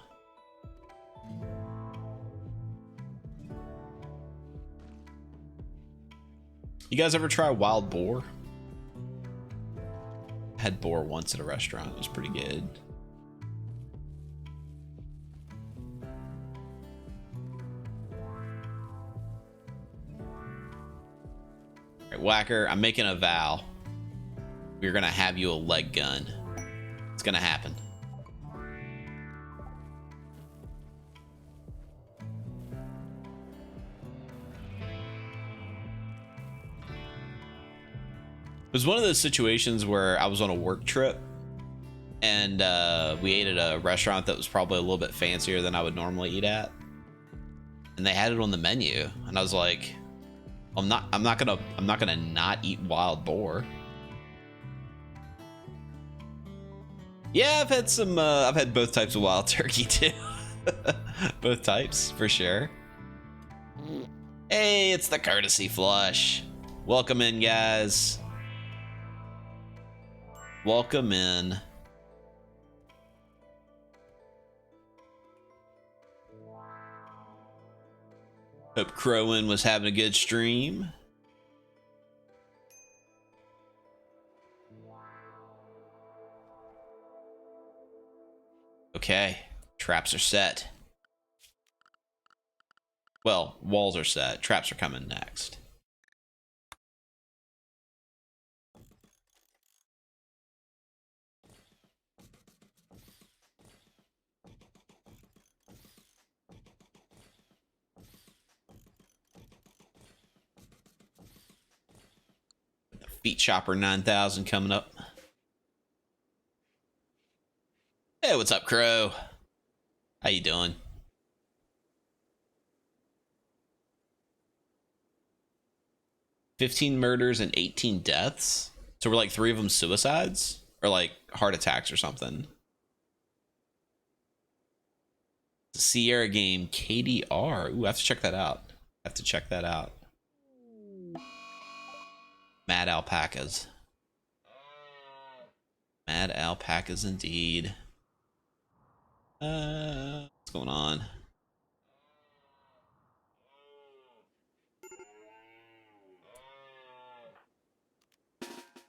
A: You guys ever try wild boar? Had boar once at a restaurant. It was pretty good. Alright, Whacker, I'm making a vow. We're gonna have you a leg gun. It's gonna happen. It was one of those situations where I was on a work trip and we ate at a restaurant that was probably a little bit fancier than I would normally eat at, and they had it on the menu, and I was like, I'm not gonna not eat wild boar. Yeah, I've had both types of wild turkey too. Both types, for sure. Hey, it's the courtesy flush. Welcome in, guys. Welcome in. Hope Crowin was having a good stream. Okay, traps are set. Well, walls are set. Traps are coming next. The Feet Chopper 9000 coming up. Hey, what's up, Crow? How you doing? $15 murders and 18 deaths? So we're like 3 of them suicides? Or like heart attacks or something? The Sierra game KDR. Ooh, I have to check that out. I have to check that out. Mad alpacas. Mad alpacas indeed. What's going on?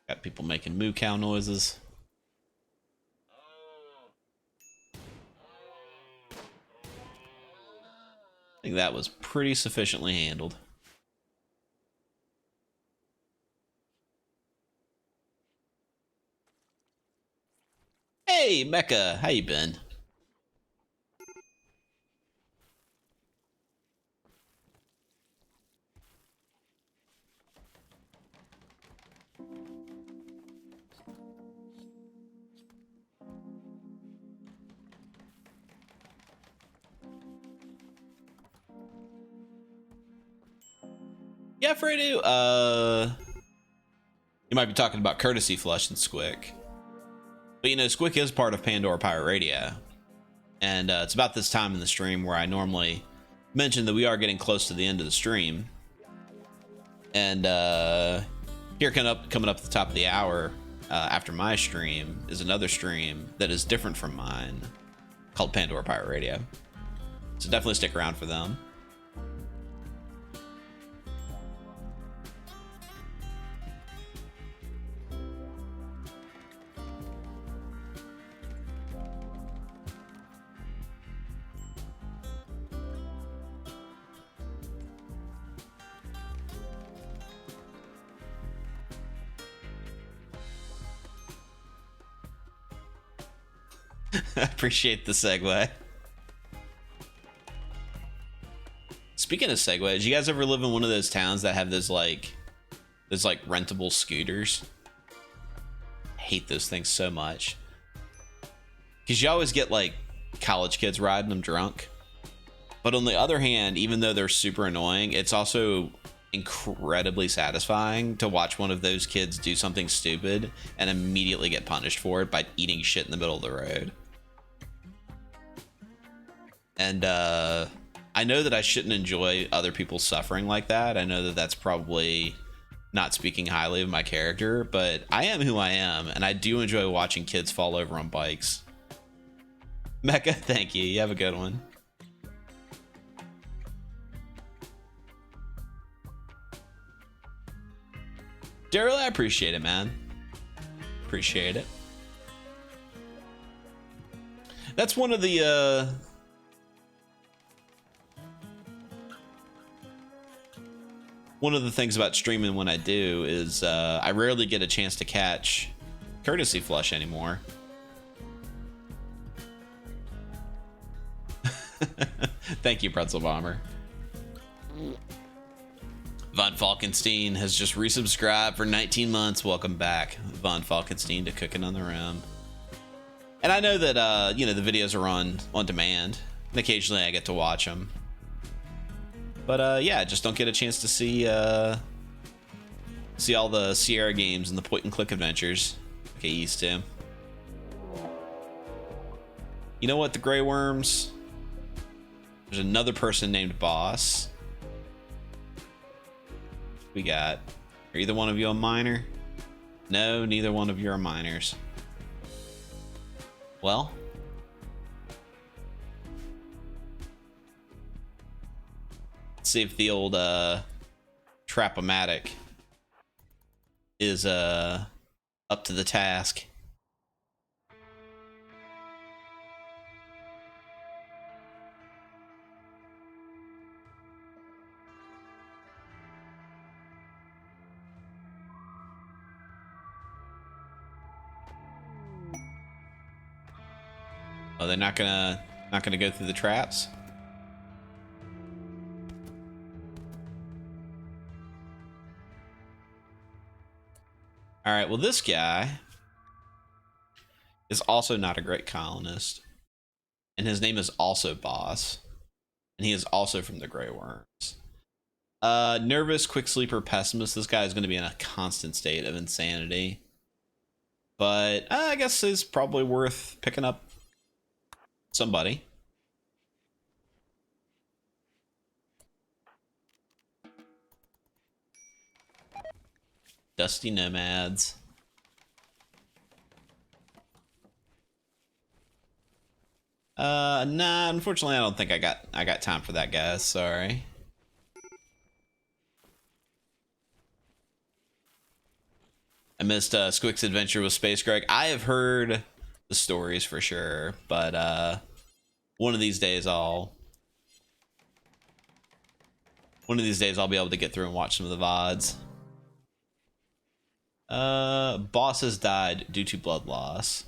A: Got people making moo cow noises. I think that was pretty sufficiently handled. Hey, Mecca, how you been? Yeah, Fredo, you might be talking about Courtesy Flush and Squick. But you know, Squick is part of Pandora Pirate Radio. And it's about this time in the stream where I normally mention that we are getting close to the end of the stream. And here coming up at the top of the hour, after my stream, is another stream that is different from mine, called Pandora Pirate Radio. So definitely stick around for them. I appreciate the segue. Speaking of segues, you guys ever live in one of those towns that have those like rentable scooters? I hate those things so much. Because you always get like college kids riding them drunk. But on the other hand, even though they're super annoying, it's also incredibly satisfying to watch one of those kids do something stupid and immediately get punished for it by eating shit in the middle of the road. And I know that I shouldn't enjoy other people suffering like that. I know that that's probably not speaking highly of my character, but I am who I am, and I do enjoy watching kids fall over on bikes. Mecca, thank you. You have a good one. Daryl, I appreciate it, man. Appreciate it. That's one of the things about streaming when I do is I rarely get a chance to catch Courtesy Flush anymore. Thank you, Pretzel Bomber. Von Falkenstein has just resubscribed for 19 months. Welcome back, Von Falkenstein, to Cooking on the Rim. And I know that, you know, the videos are on demand, and occasionally I get to watch them. But, yeah, just don't get a chance to see all the Sierra games and the point-and-click adventures like I used to. You know what, the Grey Worms? There's another person named Boss. We got, are either one of you a miner? No, neither one of you are miners. Well, let's see if the old Trap-O-Matic is up to the task. Oh, they're not gonna go through the traps? All right, well, this guy is also not a great colonist, and his name is also Boss, and he is also from the Grey Worms. Nervous, quick sleeper, pessimist. This guy is going to be in a constant state of insanity, but I guess it's probably worth picking up somebody. Dusty Nomads. Nah, unfortunately I don't think I got time for that, guys. Sorry. I missed Squick's adventure with Space Greg. I have heard the stories for sure, but one of these days I'll be able to get through and watch some of the VODs. Boss has died due to blood loss.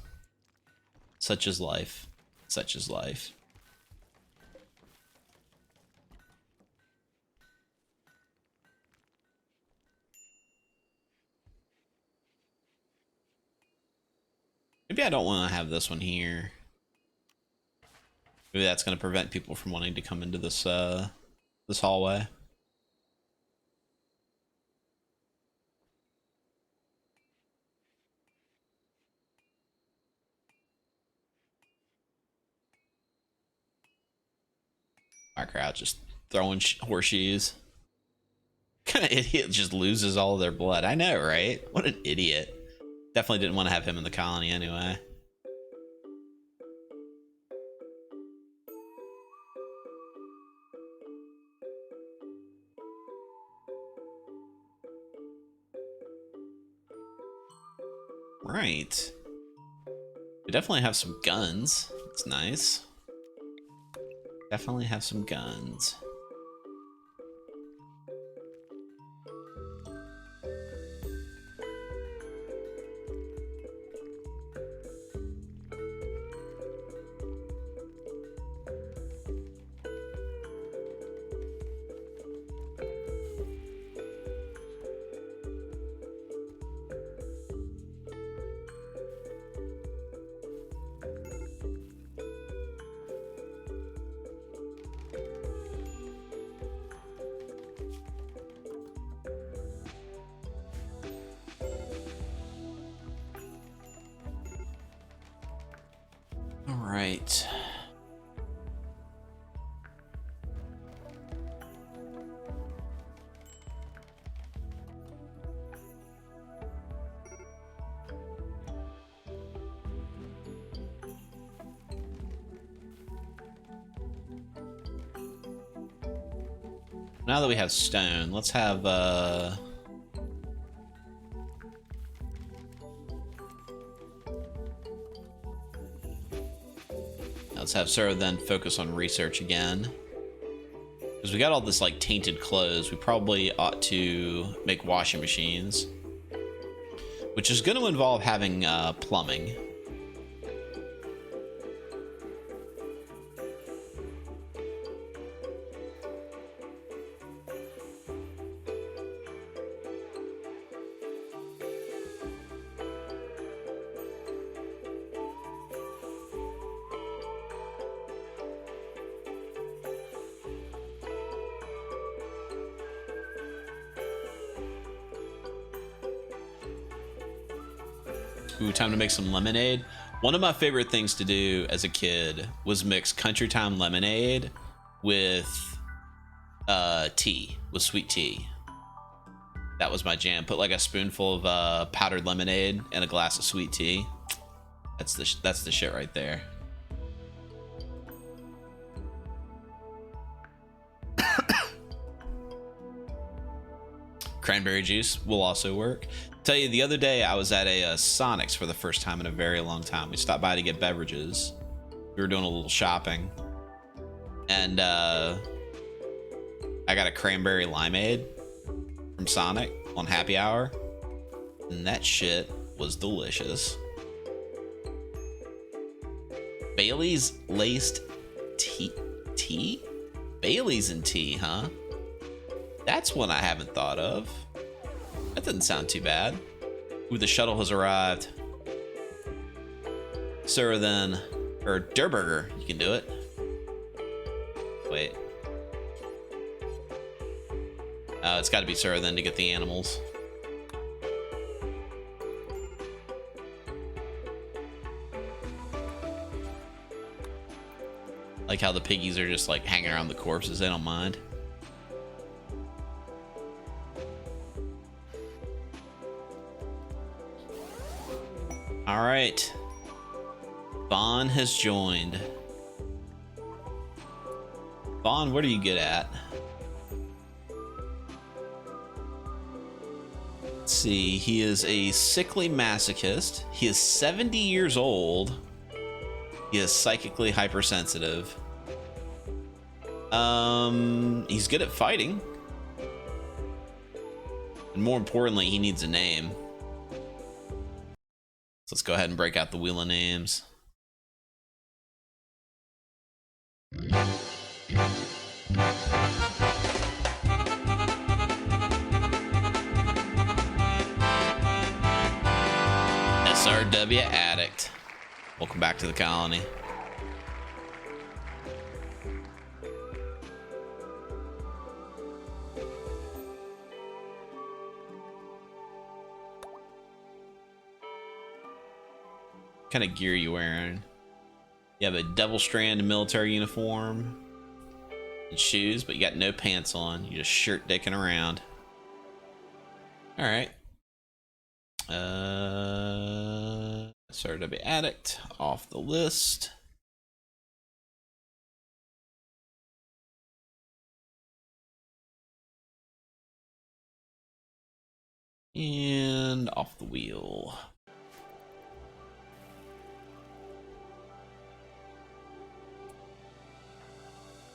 A: Such is life. Such is life. Maybe I don't want to have this one here. Maybe that's going to prevent people from wanting to come into this this hallway. Our crowd just throwing horseshoes. Kind of idiot just loses all of their blood. I know, right? What an idiot. Definitely didn't want to have him in the colony anyway. Right. We definitely have some guns. It's nice. Definitely have some guns. Right. Now that we have stone, let's have Sarah then focus on research again. Because we got all this like tainted clothes, we probably ought to make washing machines. Which is going to involve having plumbing. Ooh, time to make some lemonade. One of my favorite things to do as a kid was mix Country Time lemonade with tea, with sweet tea. That was my jam. Put like a spoonful of powdered lemonade and a glass of sweet tea. That's the shit right there. Cranberry juice will also work. Tell you, the other day I was at a Sonic's for the first time in a very long time. We stopped by to get beverages. We were doing a little shopping, and I got a cranberry limeade from Sonic on Happy Hour, and that shit was delicious. Bailey's laced tea? Bailey's and tea, huh? That's one I haven't thought of. That doesn't sound too bad. Ooh, the shuttle has arrived. Sir, then, or Durburger, you can do it. Wait. It's got to be Sir then to get the animals. Like how the piggies are just like hanging around the corpses, they don't mind. All right. Vaughn has joined. Vaughn, what are you good at? Let's see. He is a sickly masochist. He is 70 years old. He is psychically hypersensitive. He's good at fighting. And more importantly, he needs a name. So let's go ahead and break out the wheel of names. SRW Addict. Welcome back to the colony. What kind of gear are you wearing? You have a Devil Strand military uniform. and shoes, but you got no pants on. You just shirt dicking around. All right. Sorry to be addict off the list. And off the wheel.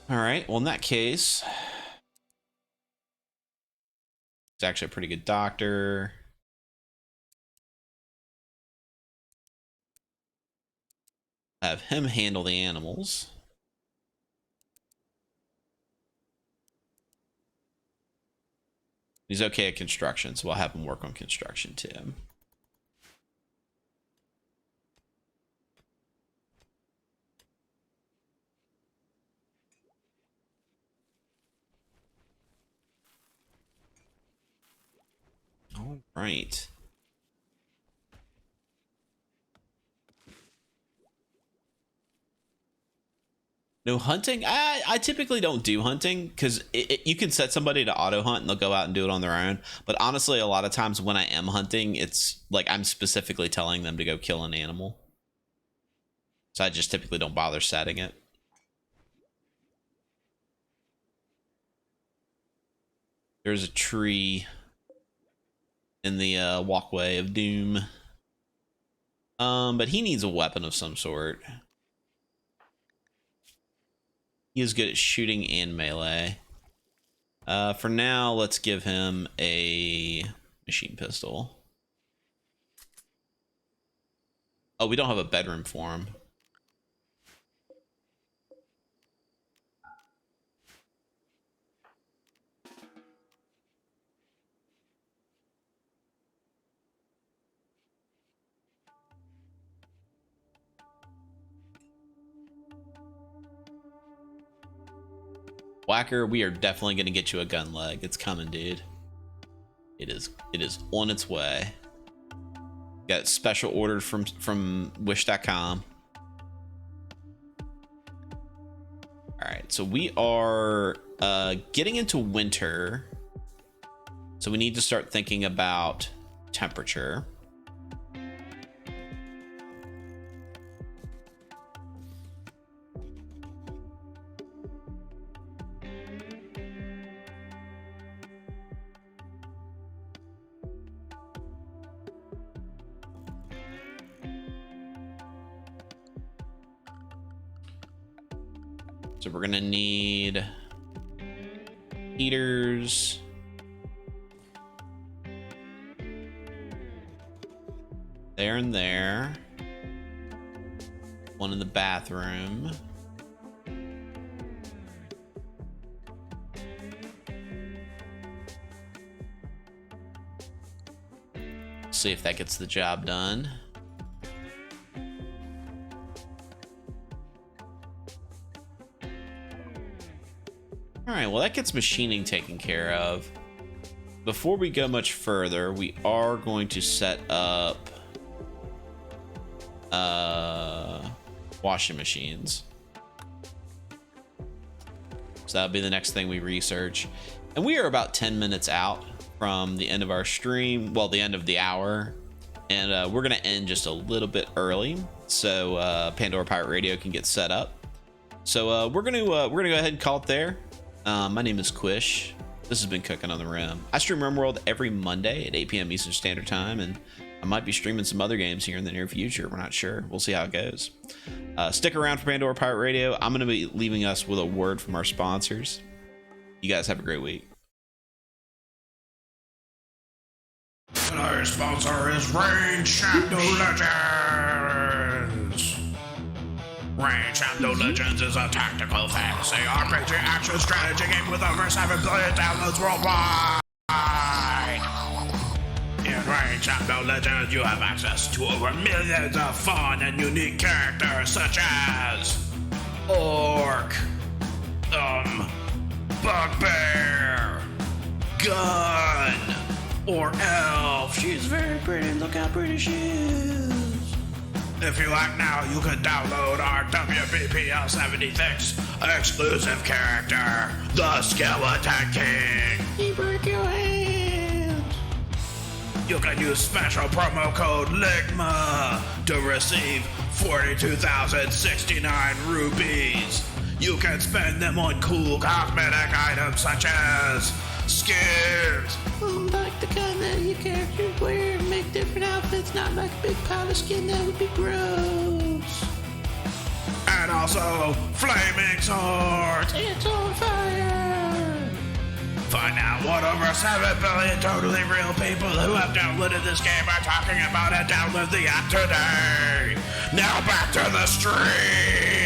A: All right, well, in that case, he's actually a pretty good doctor. Have him handle the animals. He's okay at construction, so we'll have him work on construction too. All right. No hunting? I typically don't do hunting because you can set somebody to auto hunt and they'll go out and do it on their own. But honestly, a lot of times when I am hunting, it's like I'm specifically telling them to go kill an animal. So I just typically don't bother setting it. There's a tree in the walkway of doom. But he needs a weapon of some sort. He is good at shooting and melee. For now, let's give him a machine pistol. Oh, we don't have a bedroom for him. Whacker, we are definitely going to get you a gun leg. It's coming, dude. It is on its way. Got special ordered from wish.com. All right, so we are getting into winter. So we need to start thinking about temperature. So we're gonna need heaters. There and there. One in the bathroom. See if that gets the job done. All right, well, that gets machining taken care of. Before we go much further, we are going to set up washing machines. So that'll be the next thing we research. And we are about 10 minutes out from the end of our stream. Well, the end of the hour. And we're going to end just a little bit early so Pandora Pirate Radio can get set up. So we're gonna go ahead and call it there. My name is Quish. This has been Cookin on the Rim. I stream Rimworld every Monday at 8 p.m. Eastern Standard Time, and I might be streaming some other games here in the near future. We're not sure. We'll see how it goes. Stick around for Pandora Pirate Radio. I'm going to be leaving us with a word from our sponsors. You guys have a great week.
B: Our sponsor is Rain Shadow Legends. Rain Shadow Legends is a tactical fantasy RPG action strategy game with over 7 billion downloads worldwide. In Rain Shadow Legends, you have access to over millions of fun and unique characters such as Orc, Bugbear, Gun, or Elf. She's very pretty. Look how pretty she is. If you like now, you can download our WBPL 76 exclusive character, the Skeleton King.
C: He broke your hand.
B: You can use special promo code LIGMA to receive 42,069 rupees. You can spend them on cool cosmetic items such as skins,
C: Like the kind that your characters wear and make different outfits, not like a big pile of skin, that would be gross.
B: and also flaming swords.
C: It's on fire.
B: Find out what over 7 billion totally real people who have downloaded this game are talking about and download the app today. Now back to the stream.